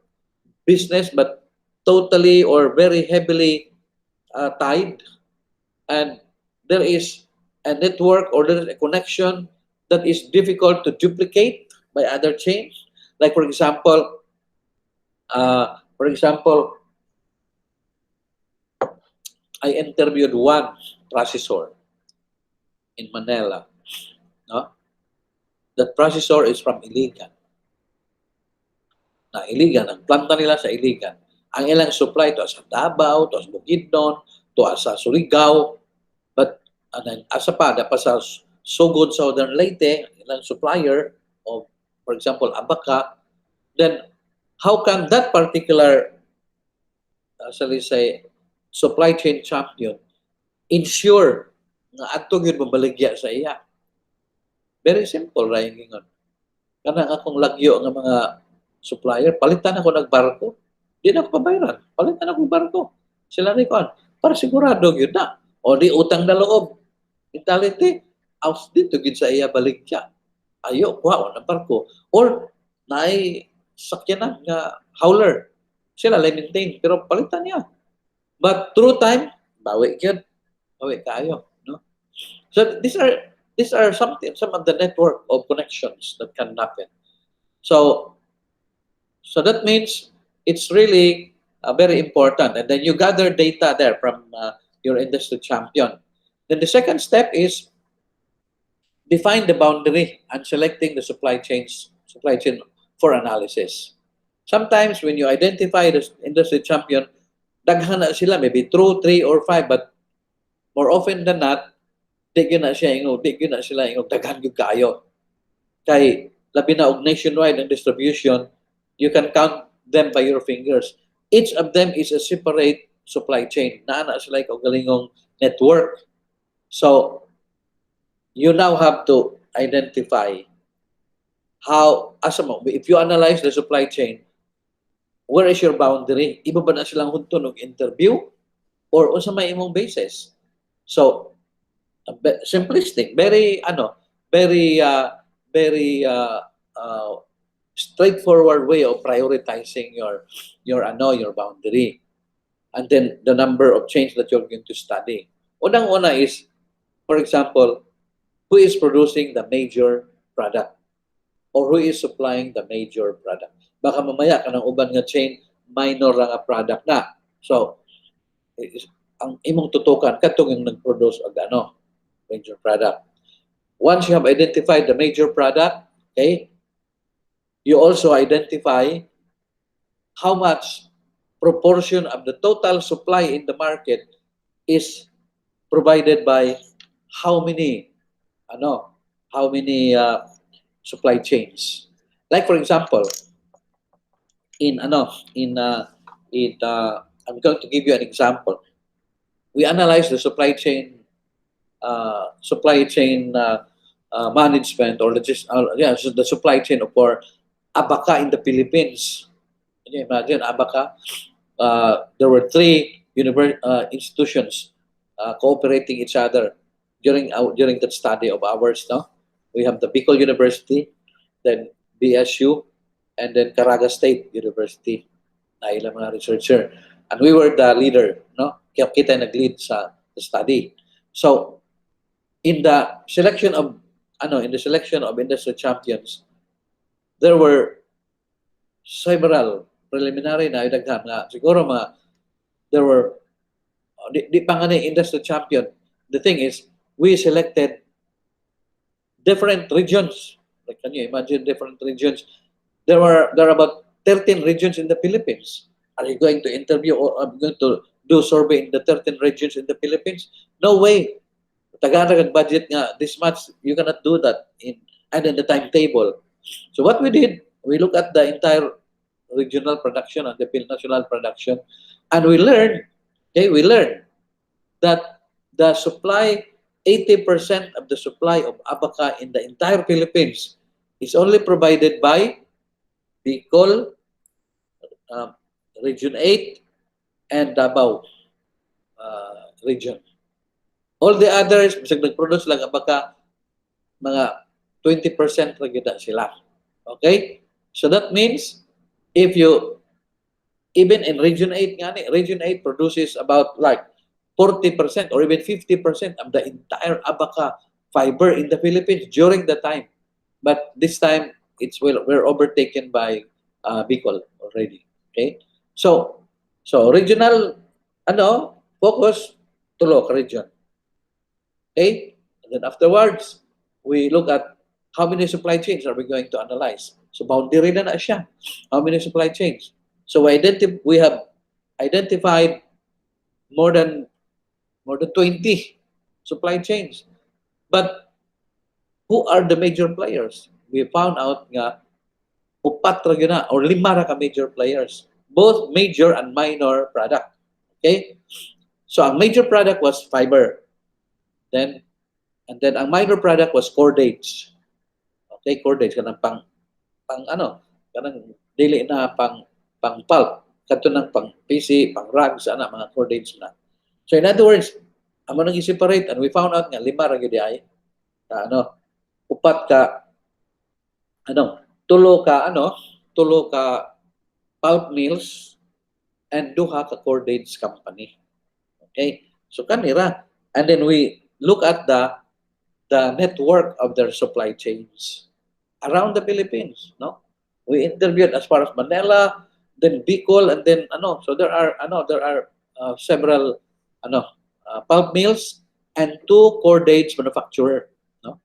business but totally or very heavily tied, and there is a network or there is a connection that is difficult to duplicate by other chains. Like for example, I interviewed one processor in Manila. No? That processor is from Iligan. Na Iligan, ang planta nila sa Iligan. Ang ilang supply to sa Davao, to sa Bukidnon, to sa Surigao, but asa pa, dapat sa Sugod, Southern Leyte, ilang supplier of, for example, Abaca, then how can that particular, shall we say, supply chain champion ensure nga ato gyud mabaligya sa iya. Very simple ra yung ingon. Kanang akong lagyo nga mga supplier, palitan ako nagbarko. Di na ako pabayaran. Palitan ako barko. Sila ni kon. Para sigurado gyud na. O di utang na loob. Mentality, aus dito gid sa iya baligya. Ayo kuha ng barko. Or naay sakyanan nga hauler. Sila lay maintain pero palitan niya. But through time, bawi gyud. Bawi kaayo, no? So these are some of the network of connections that can happen. So so that means it's really very important. And then you gather data there from your industry champion. Then the second step is define the boundary and selecting the supply chain for analysis. Sometimes when you identify the industry champion, daghan na sila, maybe 2, 3, or 5, but more often than not, di gyud na siya ingog, di gyud na sila ingog, daghan gyud kayo. Kay labi na og nationwide ang distribution, you can count them by your fingers. Each of them is a separate supply chain. Naa na sila og galingong network. So you now have to identify how, if you analyze the supply chain, where is your boundary? Iba ba na silang hunto ng interview? Or unsa may imong basis? So, simplistic, very, straightforward way of prioritizing your boundary. And then the number of chains that you're going to study. Unang-una is, for example, who is producing the major product or who is supplying the major product. Baka mamaya kanang uban nga chain minor ra nga product na. So ang imong tutukan katong yung nag-produce og major product. Once you have identified the major product, okay, you also identify how much proportion of the total supply in the market is provided by how many supply chains. Like for example, in I'm going to give you an example. We analyze the supply chain management or so the supply chain for abaca in the Philippines. Can you imagine abaca? There were three institutions cooperating each other during that study of ours. No, we have the Bicol University, then BSU, and then Caraga State University na ilang mga researcher. And we were the leader, no? Kaya kita nag-lead sa study. So, in the selection of industry champions, there were several preliminary na idaghan nga siguro there were di pa nga industry champion. The thing is, we selected different regions. Like, can you imagine different regions? There are about 13 regions in the Philippines. Are you going to interview or are you going to do survey in the 13 regions in the Philippines? No way. Taganag budget nga this much, you cannot do that in the timetable. So what we did, we looked at the entire regional production and the national production, and we learned that the supply, 80% of the supply of abaca in the entire Philippines is only provided by Bicol, Region 8, and Davao region. All the others, bisag nag-produce lang abaca, mga 20% ra gyud sila. Okay? So that means, if you, even in Region 8 nga Region 8 produces about like 40% or even 50% of the entire abaca fiber in the Philippines during the time. But this time, we're overtaken by Bicol already. Okay? So regional, focus, tulo ka region. Okay? And then afterwards, we look at how many supply chains are we going to analyze. So boundary na siya. How many supply chains? So we have identified more than 20 supply chains. But who are the major players? We found out nga upat ra gyud na or 5 ra ka major players, both major and minor product. Okay? So ang major product was fiber. Then and then ang minor product was cordage. Okay, cordage kanang pang ano, kanang dili na pang pulp, kadto ng pang PC, pang rugs ana mga cordage na. So in other words, amo nang i-separate and we found out nga lima ra gyud ay ano, upat ka ano, tulo ka pulp mills and duha ka cordage company. Okay? So kanira and then we look at the network of their supply chains around the Philippines, no? We interviewed as far as Manila, then Bicol, and then so there are several pulp mills and two cordage manufacturer, no?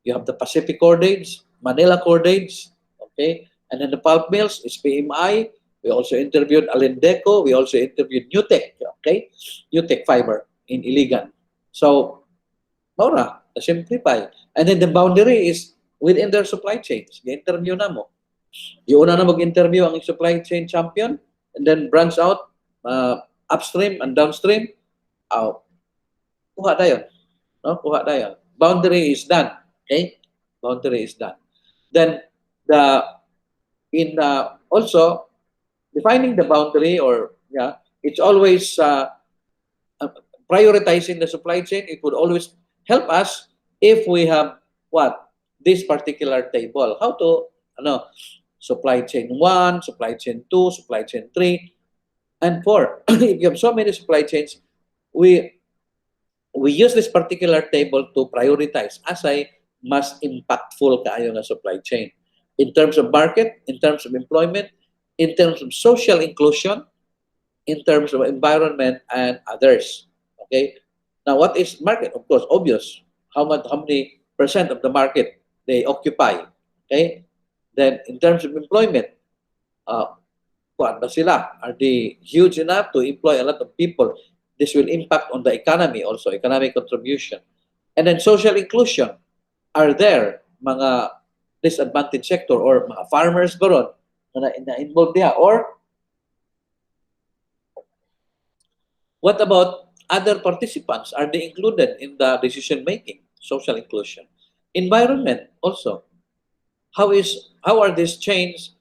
You have the Pacific Cordage, Manila Cordage, okay? And then the pulp mills is PMI. We also interviewed Alendeco. We also interviewed Newtek, okay? Newtek Fiber in Iligan. So, Maura, simplify. And then the boundary is within their supply chains. I-interview na mo. Yung una na mag-interview ang supply chain champion and then branch out upstream and downstream. Kuha na yun. No? Kuha na yun. Boundary is done. Okay? Boundary is done. Then, also, defining the boundary it's always prioritizing the supply chain. It would always help us if we have this particular table. How to, supply chain 1, supply chain 2, supply chain 3, and 4. If you have so many supply chains, we use this particular table to prioritize asay mas impactful kaayo nga supply chain in terms of market, in terms of employment, in terms of social inclusion, in terms of environment and others. Okay? Now, what is market? Of course, obvious. How many percent of the market they occupy? Okay? Then, in terms of employment, kuan ba sila? Are they huge enough to employ a lot of people? This will impact on the economy also, economic contribution. And then social inclusion. Are there mga disadvantaged sector or mga farmers ba ron na involved diha? Or what about other participants? Are they included in the decision making? Social inclusion. Environment also. How are these chains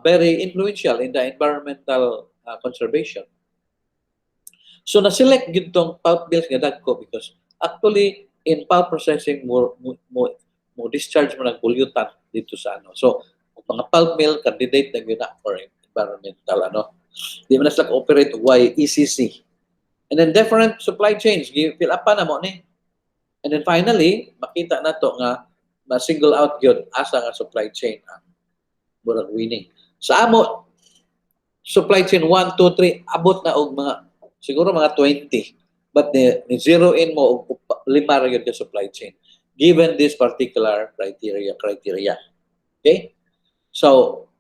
very influential in the environmental conservation? So na-select gid tong pulp mills nga dagko because actually in pulp processing mo discharge mo ng pollutant dito sa So mga pulp mill candidate na gyud for environmental Di man na sila operate why ECC. And then different supply chains fill up pa na mo ni. And then finally makita na to nga ma-single out gyud asa nga supply chain ang murag winning. Sa amo supply chain 1, 2, 3 abot na og siguro mga 20. But ni zero in mo og 5 ra gyud ka supply chain given this particular criteria. Okay? So,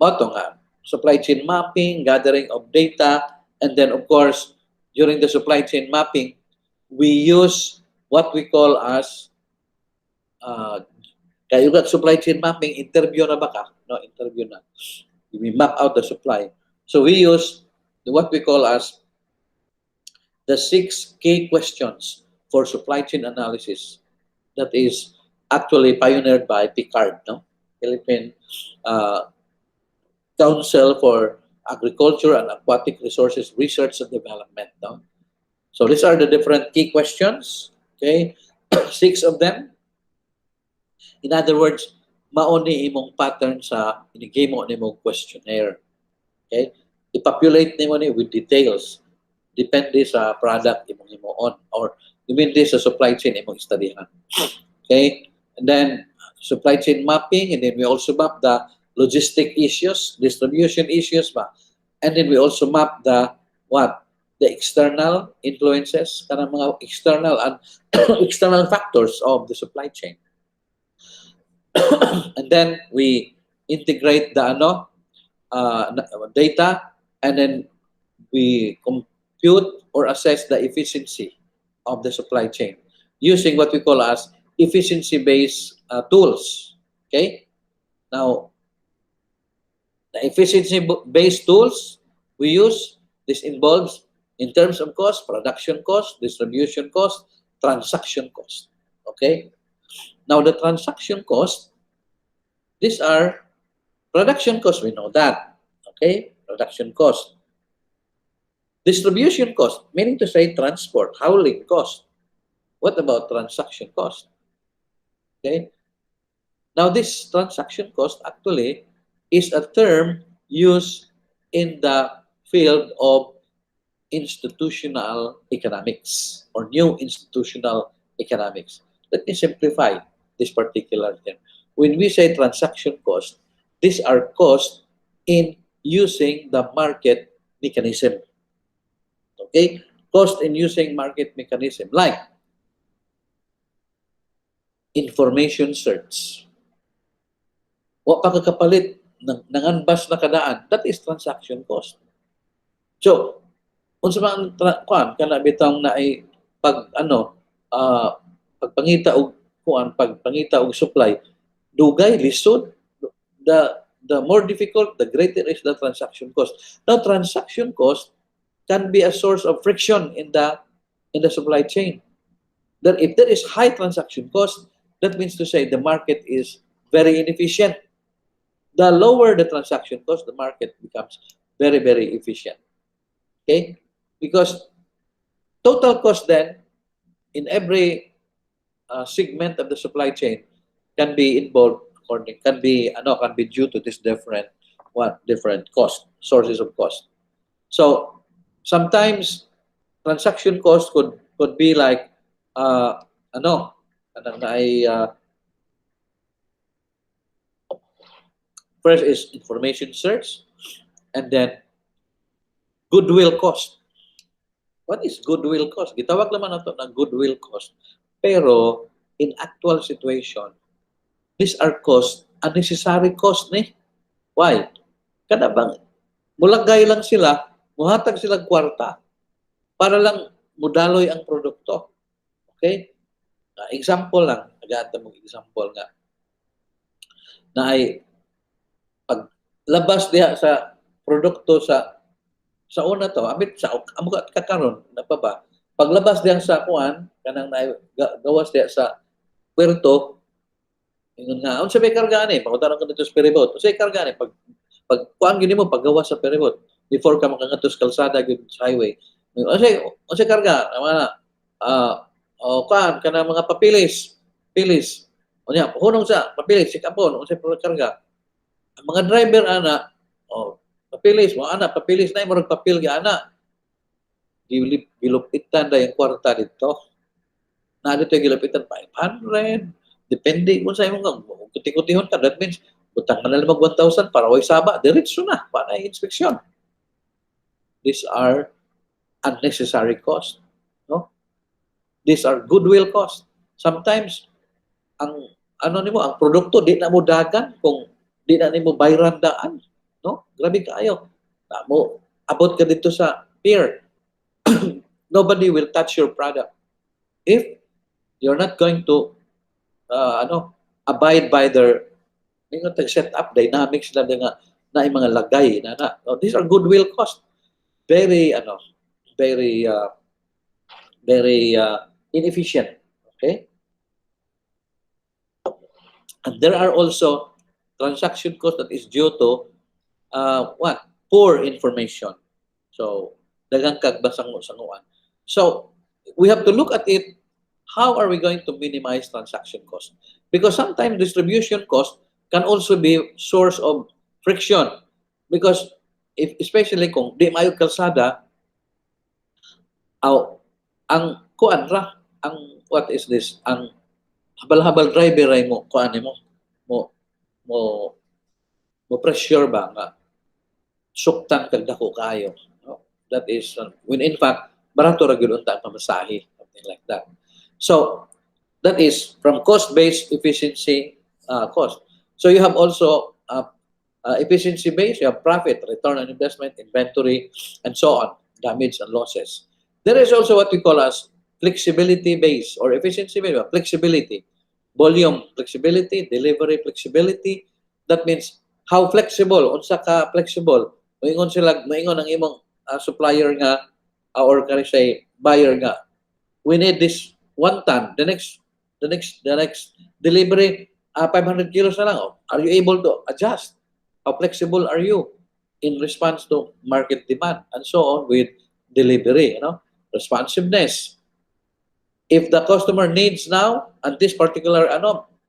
bato nga, supply chain mapping, gathering of data, and then of course, during the supply chain mapping, we use what we call as kayo got supply chain mapping, interview na ba ka? No, interview na. We map out the supply. So we use what we call as the 6 key questions for supply chain analysis that is actually pioneered by PICARD, Philippine Council for Agriculture and Aquatic Resources Research and Development. So these are the different key questions, okay? 6 of them. In other words, mauni imong pattern sa inigimo nimong questionnaire. Okay? I-populate nimo ni with details. Depende sa product imong himuon or depende sa supply chain imong studyhan. Okay? And then supply chain mapping, and then we also map the logistic issues, distribution issues ba. And then we also map the external influences, kanang mga external and external factors of the supply chain. And then we integrate the data, and then we compute or assess the efficiency of the supply chain using what we call as efficiency-based tools. Okay? Now, the efficiency-based tools we use, this involves In terms of cost, production cost, distribution cost, transaction cost. Okay? Now, the transaction cost, these are production costs, we know that. Okay? Production cost. Distribution cost, meaning to say transport, hauling cost. What about transaction cost? Okay? Now, this transaction cost actually is a term used in the field of institutional economics or new institutional economics. Let me simplify this particular term. When we say transaction cost, these are costs in using the market mechanism. Okay? Cost in using market mechanism like information search. O pagkakapalit ng unbus na kadaan, that is transaction cost. So, unsa man kuan kana bitong na ay pag pagpangita og kuan pagpangita og supply dugay lisod the more difficult the greater is the transaction cost. Now transaction cost can be a source of friction in the supply chain. That if there is high transaction cost, that means to say the market is very inefficient. The lower the transaction cost, the market becomes very, very efficient. Okay? Because total cost then in every segment of the supply chain can be involved or can be due to this different cost sources of cost. So sometimes transaction cost could be like ano ay first is information search and then goodwill cost. What is goodwill cost? Gitawag naman nato ng goodwill cost. Pero in actual situation, these are cost, unnecessary cost ni. Why? Kada bang mulagay lang sila, muhatag silang kwarta para lang mudaloy ang produkto. Okay? Example lang, nagata mong example nga. Na ay paglabas diha sa produkto sa una to, abit sa amo kakaron na pa ba? Paglabas diha sa kuan kanang gawas diha sa puerto, ingon nga, unsa may karga ani? Pangutanon ko dito sa ferryboat. Unsa may karga ani? Pag kuan gini mo paggawas sa ferryboat before ka makangadto sa kalsada gyud sa highway. Unsa karga? Kuan kana mga pilis. Unya, hunong sa papilis sikapon unsa karga? Ang mga driver ana, papilis mo ana, papilis na mo papil gi ana. Gilupitan da yung kwarta dito. Na dito gilupitan 500 depende kung sa imong kuti-kutihon ka, that means utang man lang mag 1,000 para way saba diretso na para inspeksyon. These are unnecessary cost, no? These are goodwill cost. Sometimes ang ang produkto di na mo dagan kung di na nimo bayran daan, no? Grabe kaayo. Na mo abot ka dito sa pier. Nobody will touch your product if you're not going to abide by their set up dynamics na mga lagay na. These are goodwill cost. Very inefficient. Okay? And there are also transaction costs that is due to poor information. So daghang kag sanguan. So we have to look at it. How are we going to minimize transaction cost? Because sometimes distribution cost can also be source of friction. Because especially kung di mayo kalsada, ang kuan ra, ang what is this? Ang habal-habal driver ay mo kuan mo pressure ba nga suktan kag dako kayo. No? That is when in fact barato ra gyud unta ang pamasahe, something like that. So that is from cost-based efficiency cost. So you have also efficiency-based, you have profit, return on investment, inventory, and so on, damage and losses. There is also what we call as flexibility-based or efficiency-based, flexibility, volume flexibility, delivery flexibility. That means how flexible, unsa ka flexible. Moingon ang imong supplier nga or can I say buyer nga, we need this 1 ton. The next delivery, 500 kilos na lang. Oh. Are you able to adjust? How flexible are you in response to market demand and so on with delivery? Responsiveness. If the customer needs now at this particular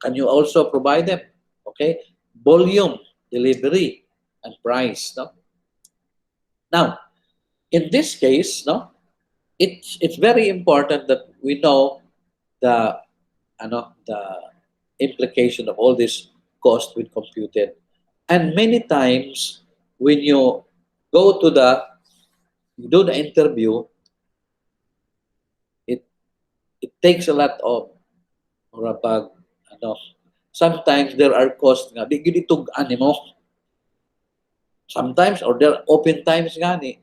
can you also provide them? Okay, volume, delivery, and price. No, now in this case, it's very important that we know the the implication of all this cost with computed. And many times when you go to you do the interview, it it takes a lot of rapag sometimes there are costs nga di gyud itug-an mo sometimes, or there are open times gani,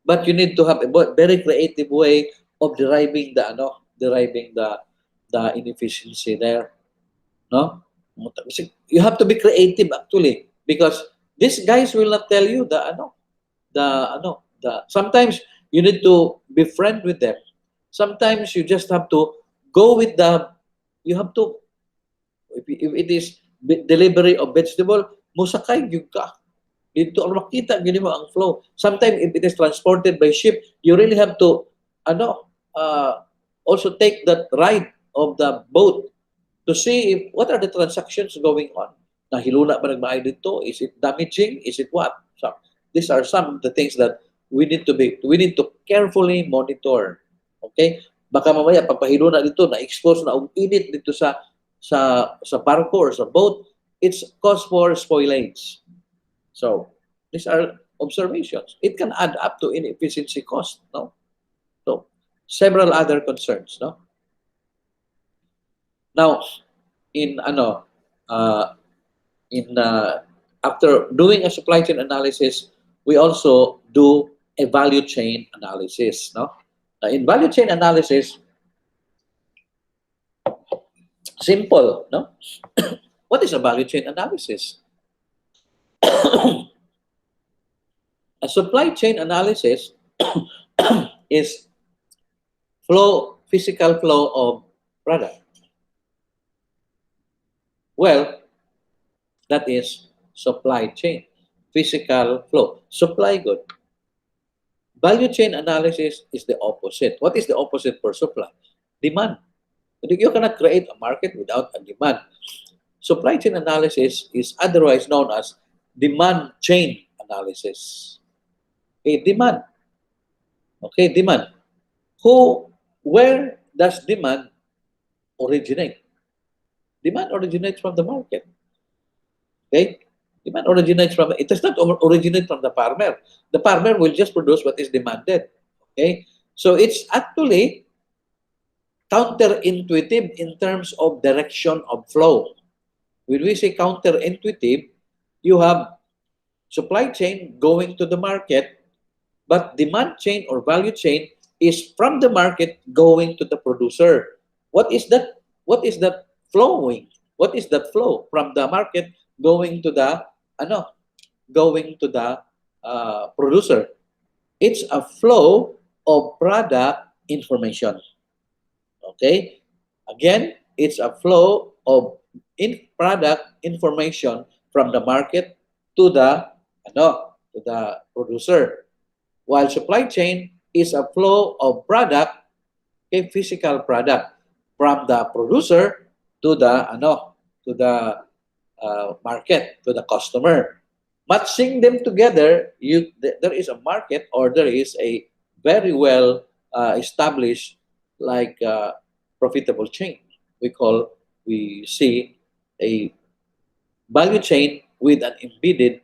but you need to have a very creative way of deriving the inefficiency there. No, you have to be creative actually, because these guys will not tell you the sometimes you need to be friend with them. Sometimes you just have to go with you have to, if it is delivery of vegetable, musakay gyud ka dito or makita gyud mo ang flow. Sometimes if it is transported by ship, you really have to ano also take that ride of the boat to see what are the transactions going on. Nahilula ba nagbahay dito? Is it damaging? Is it what? So these are some of the things that we need to carefully monitor. Okay? Baka mamaya pagpahiluna dito, na-expose na og init dito sa barko or sa boat, it's cause for spoilage. So these are observations. It can add up to inefficiency cost, no? So several other concerns, no? Now, in after doing a supply chain analysis, we also do a value chain analysis, no? Now, in value chain analysis, simple, no? What is a value chain analysis? A supply chain analysis is physical flow of product. Well, that is supply chain, physical flow, supply good. Value chain analysis is the opposite. What is the opposite for supply? Demand. You cannot create a market without a demand. Supply chain analysis is otherwise known as demand chain analysis. Okay, demand. Okay, demand. Where does demand originate? Demand originates from the market. Okay? Demand originates from, it does not originate from the farmer. The farmer will just produce what is demanded. Okay? So it's actually counterintuitive in terms of direction of flow. When we say counterintuitive, you have supply chain going to the market, but demand chain or value chain is from the market going to the producer. What is that? What is that flowing? What is that flow from the market going to the producer? It's a flow of product information. Okay, again, it's a flow of product information from the market to the producer. While supply chain is a flow of product, a physical product from the producer to the market, to the customer. Matching them together, there is a market, or there is a very well established profitable chain. We see a value chain with an embedded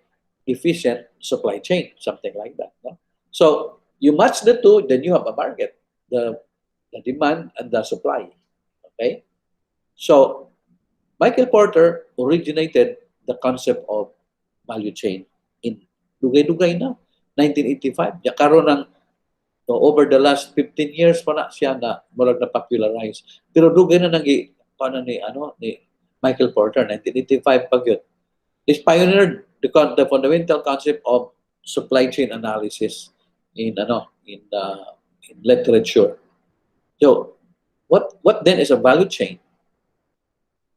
efficient supply chain, something like that. No? So you match the two, then you have a market, the demand and the supply. Okay, so Michael Porter originated the concept of value chain in dugay-dugay na 1985. Ya karon ng over the last 15 years pa na siya na murag na popularize. Pero dugay na nangi ni Michael Porter 1985 pag yun. This pioneered the fundamental concept of supply chain analysis in in literature. So, what then is a value chain?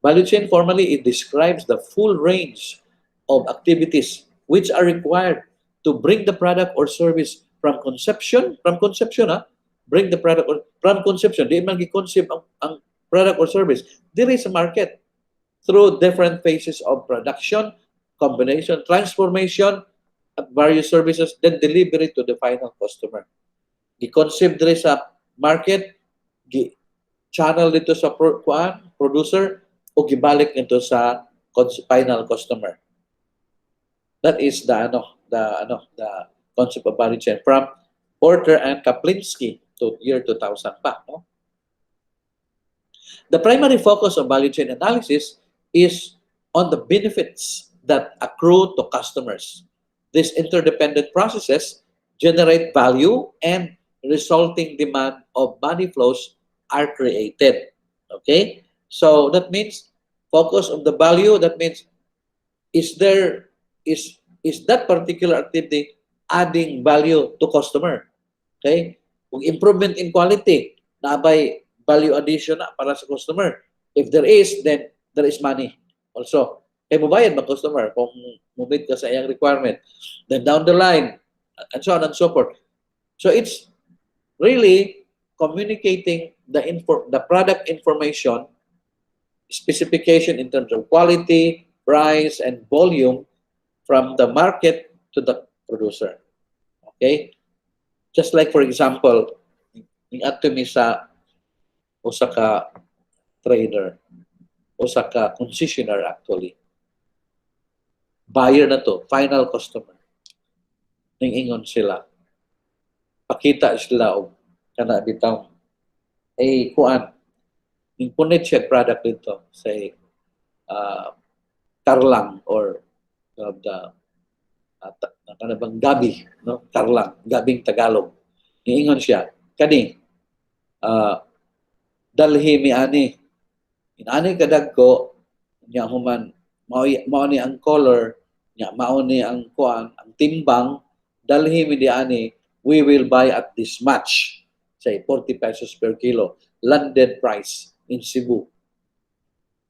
Value chain formally it describes the full range of activities which are required to bring the product or service from conception bring the product or from conception, di man gi-concept ang product or service. There is a market through different phases of production, combination, transformation, at various services, then delivery to the final customer. Gi-concept diri sa market, channel dito sa producer o gibalik nito sa final customer. That is the concept of value chain from Porter and Kaplinsky to year 2000 pa, no? The primary focus of value chain analysis is on the benefits that accrue to customers. These interdependent processes generate value and resulting demand of money flows are created. Okay? So that means focus of the value, that means is there is that particular activity adding value to customer? Okay? Kung improvement in quality, nabay value addition na para sa customer. If there is, then there is money also. Kaya mabayad mag customer kung mumit ka sa iyang requirement. Then down the line, and so on and so forth. So it's really communicating the product information, specification in terms of quality, price, and volume from the market to the producer. Okay? Just like for example, yung ato mi sa usa ka trader, usa ka concessionaire actually. Buyer na to, final customer. Ning-ingon sila. Pakita sila og kana bitaw kuan yung punit siya product dito say karlang or the kanabang gabi, no? Karlang, gabing Tagalog. Niingon siya kani dalhi mi ani inani kadagko nya human mao ni ang color nya mao ni ang kuan ang timbang dalhi mi di ani we will buy at this much, say 40 pesos per kilo landed price in Cebu.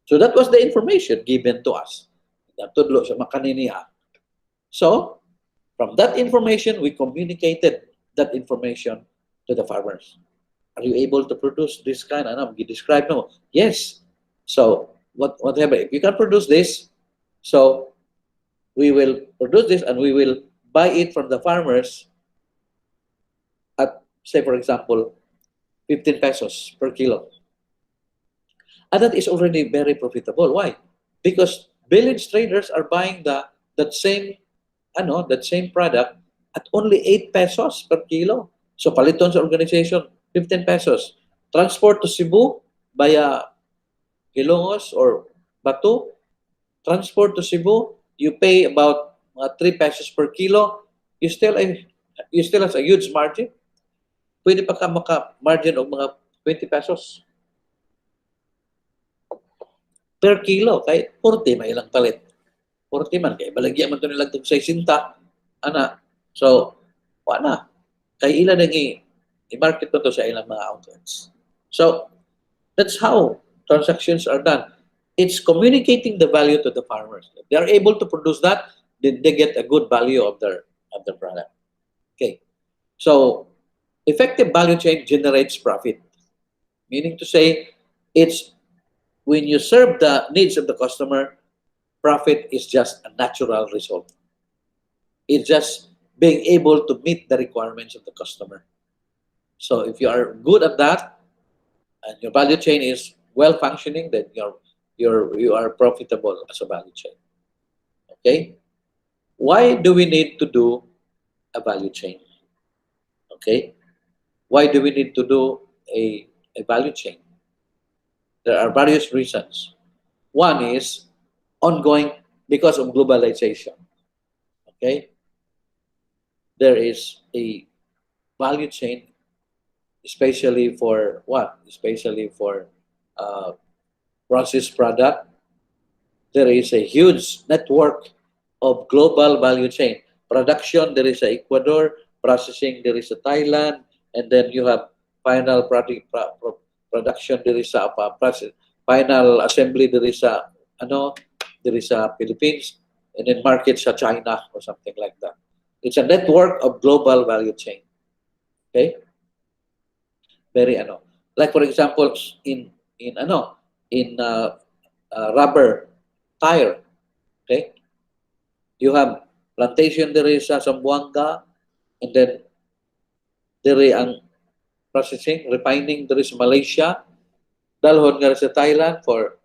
So that was the information given to us. Natudlo sa makaniniha. So from that information we communicated that information to the farmers. Are you able to produce this kind? You describe no? Yes. So whatever, if you can produce this, so we will produce this and we will buy it from the farmers at say for example 15 pesos per kilo. And that is already very profitable. Why? Because village traders are buying that same product at only 8 pesos per kilo. So paliton sa organization 15 pesos. Transport to Cebu via Ilongos or Batu. Transport to Cebu, you pay about 3 pesos per kilo. You still has a huge margin. Pwede pa ka maka-margin of mga 20 pesos per kilo. Kay 40 may ilang palit. 40 man. Kaya balagyan man ito nilang itong 60. Ana. So, wala. Kay ilan nang i-market ko to sa ilang mga outlets. So, that's how transactions are done. It's communicating the value to the farmers. If they are able to produce that, then they get a good value of their product. Okay. So, effective value chain generates profit. Meaning to say, it's when you serve the needs of the customer, profit is just a natural result. It's just being able to meet the requirements of the customer. So if you are good at that and your value chain is well functioning, then you are profitable as a value chain. Okay? Why do we need to do a value chain? Okay? Why do we need to do a value chain? There are various reasons. One is ongoing because of globalization. Okay? There is a value chain, especially for what? Especially for processed product. There is a huge network of global value chain. Production, there is a Ecuador. Processing, there is a Thailand. and then you have final production diri sa process, final assembly diri sa Philippines, and then market sa China or something like that. It's a network of global value chain. Okay? Very like for example in in rubber tire. Okay? You have plantation diri sa Zamboanga, and then diri ang processing, refining diri sa Malaysia, dalhon nga sa Thailand for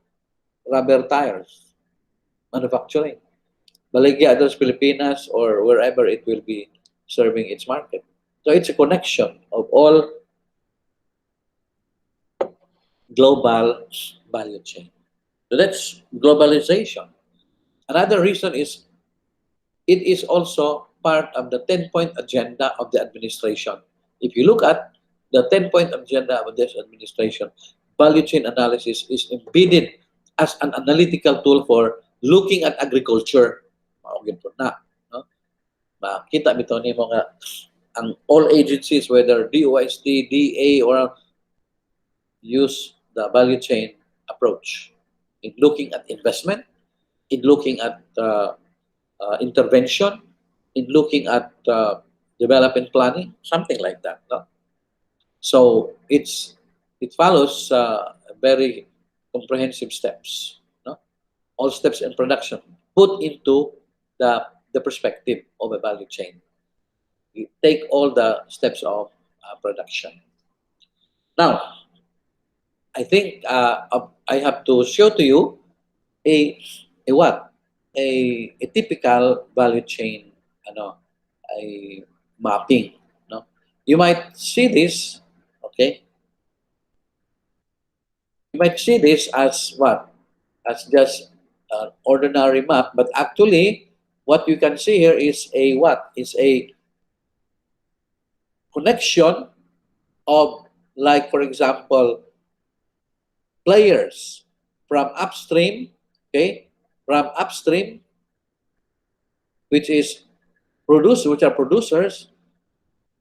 rubber tires manufacturing. Baligya sa Pilipinas or wherever it will be serving its market. So it's a connection of all global value chain. So that's globalization. Another reason is it is also part of the 10-point agenda of the administration. If you look at the 10-point agenda of this administration, value chain analysis is embedded as an analytical tool for looking at agriculture. Maugin po na. No? Makita bito ni mga ang all agencies, whether DOST, DA, or use the value chain approach in looking at investment, in looking at intervention, in looking at development planning, something like that. No? So it follows very comprehensive steps. No? All steps in production put into the perspective of a value chain. You take all the steps of production. Now, I think I have to show to you a what? A typical value chain a mapping. No? You might see this, okay? You might see this as what? As just an ordinary map, but actually what you can see here is a what? Is a connection of, like for example, players from upstream, okay? From upstream, which are producers,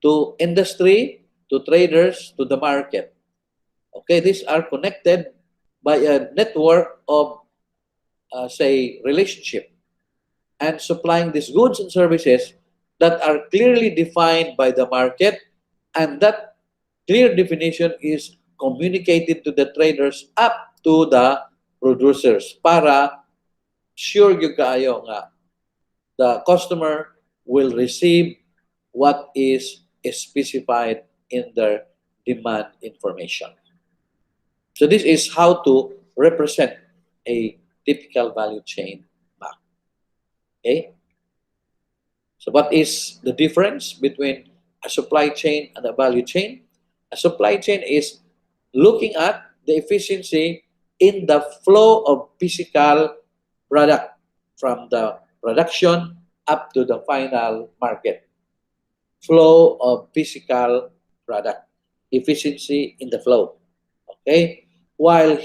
to industry, to traders, to the market. Okay, these are connected by a network of, say, relationship and supplying these goods and services that are clearly defined by the market, and that clear definition is communicated to the traders up to the producers para sure yung kaayo nga the customer will receive what is specified in their demand information. So this is how to represent a typical value chain map. Okay? So what is the difference between a supply chain and a value chain? A supply chain is looking at the efficiency in the flow of physical product from the production up to the final market. Flow of physical product. Efficiency in the flow. Okay? While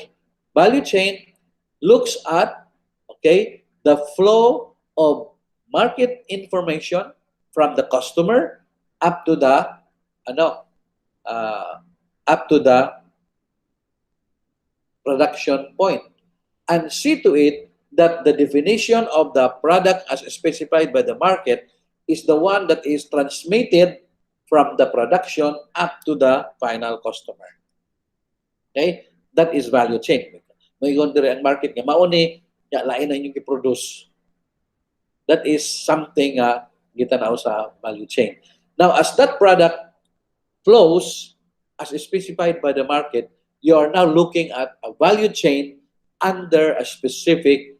value chain looks at, okay, the flow of market information from the customer up to the production point, and see to it that the definition of the product as specified by the market is the one that is transmitted from the production up to the final customer. Okay? That is value chain. May dire ang market nga mauni ya lain na inyong i-produce. That is something gitanaw sa value chain. Now, as that product flows as specified by the market, you are now looking at a value chain under a specific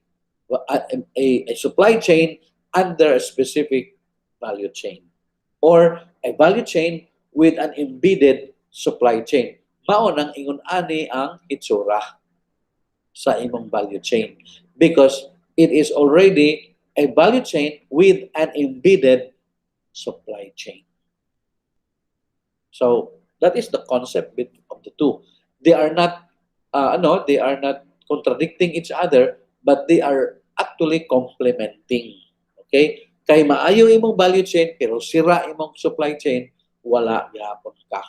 a supply chain under a specific value chain, or a value chain with an embedded supply chain. Mao nang ingon ani ang itsura sa imong value chain, because it is already a value chain with an embedded supply chain. So that is the concept of the two. They are not they are not contradicting each other, but they are actually complementing. Okay? Kay maayo imong value chain pero sira imong supply chain, wala gyapon ka.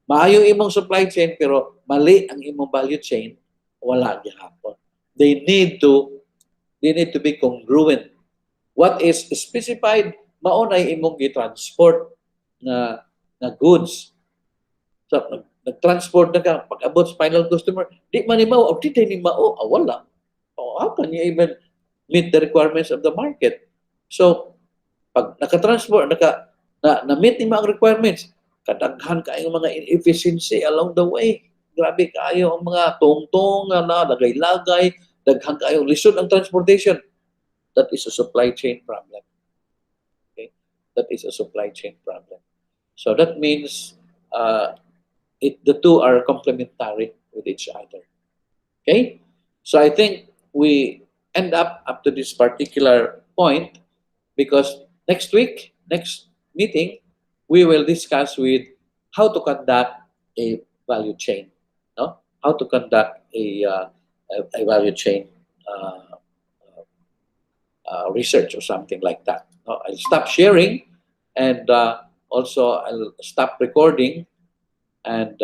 Maayo imong supply chain pero mali ang imong value chain, wala gyapon. They need to be congruent. What is specified mao nay imong gi-transport na goods. So, nag-transport na ka, pag-abot sa final customer, di man ni mao, di tayo ni mao, wala. How can you even meet the requirements of the market? So, pag naka-transport, na-meet ni mga requirements, kadaghan kayo mga inefficiency along the way. Grabe kayo ang mga tungtong, lagay-lagay, daghan kayo, lisod ang transportation. That is a supply chain problem. Okay? That is a supply chain problem. So that means the two are complementary with each other. Okay? So I think we end up to this particular point because next week, next meeting, we will discuss with how to conduct a value chain. No? How to conduct a value chain research or something like that. No? I'll stop sharing and also I'll stop recording and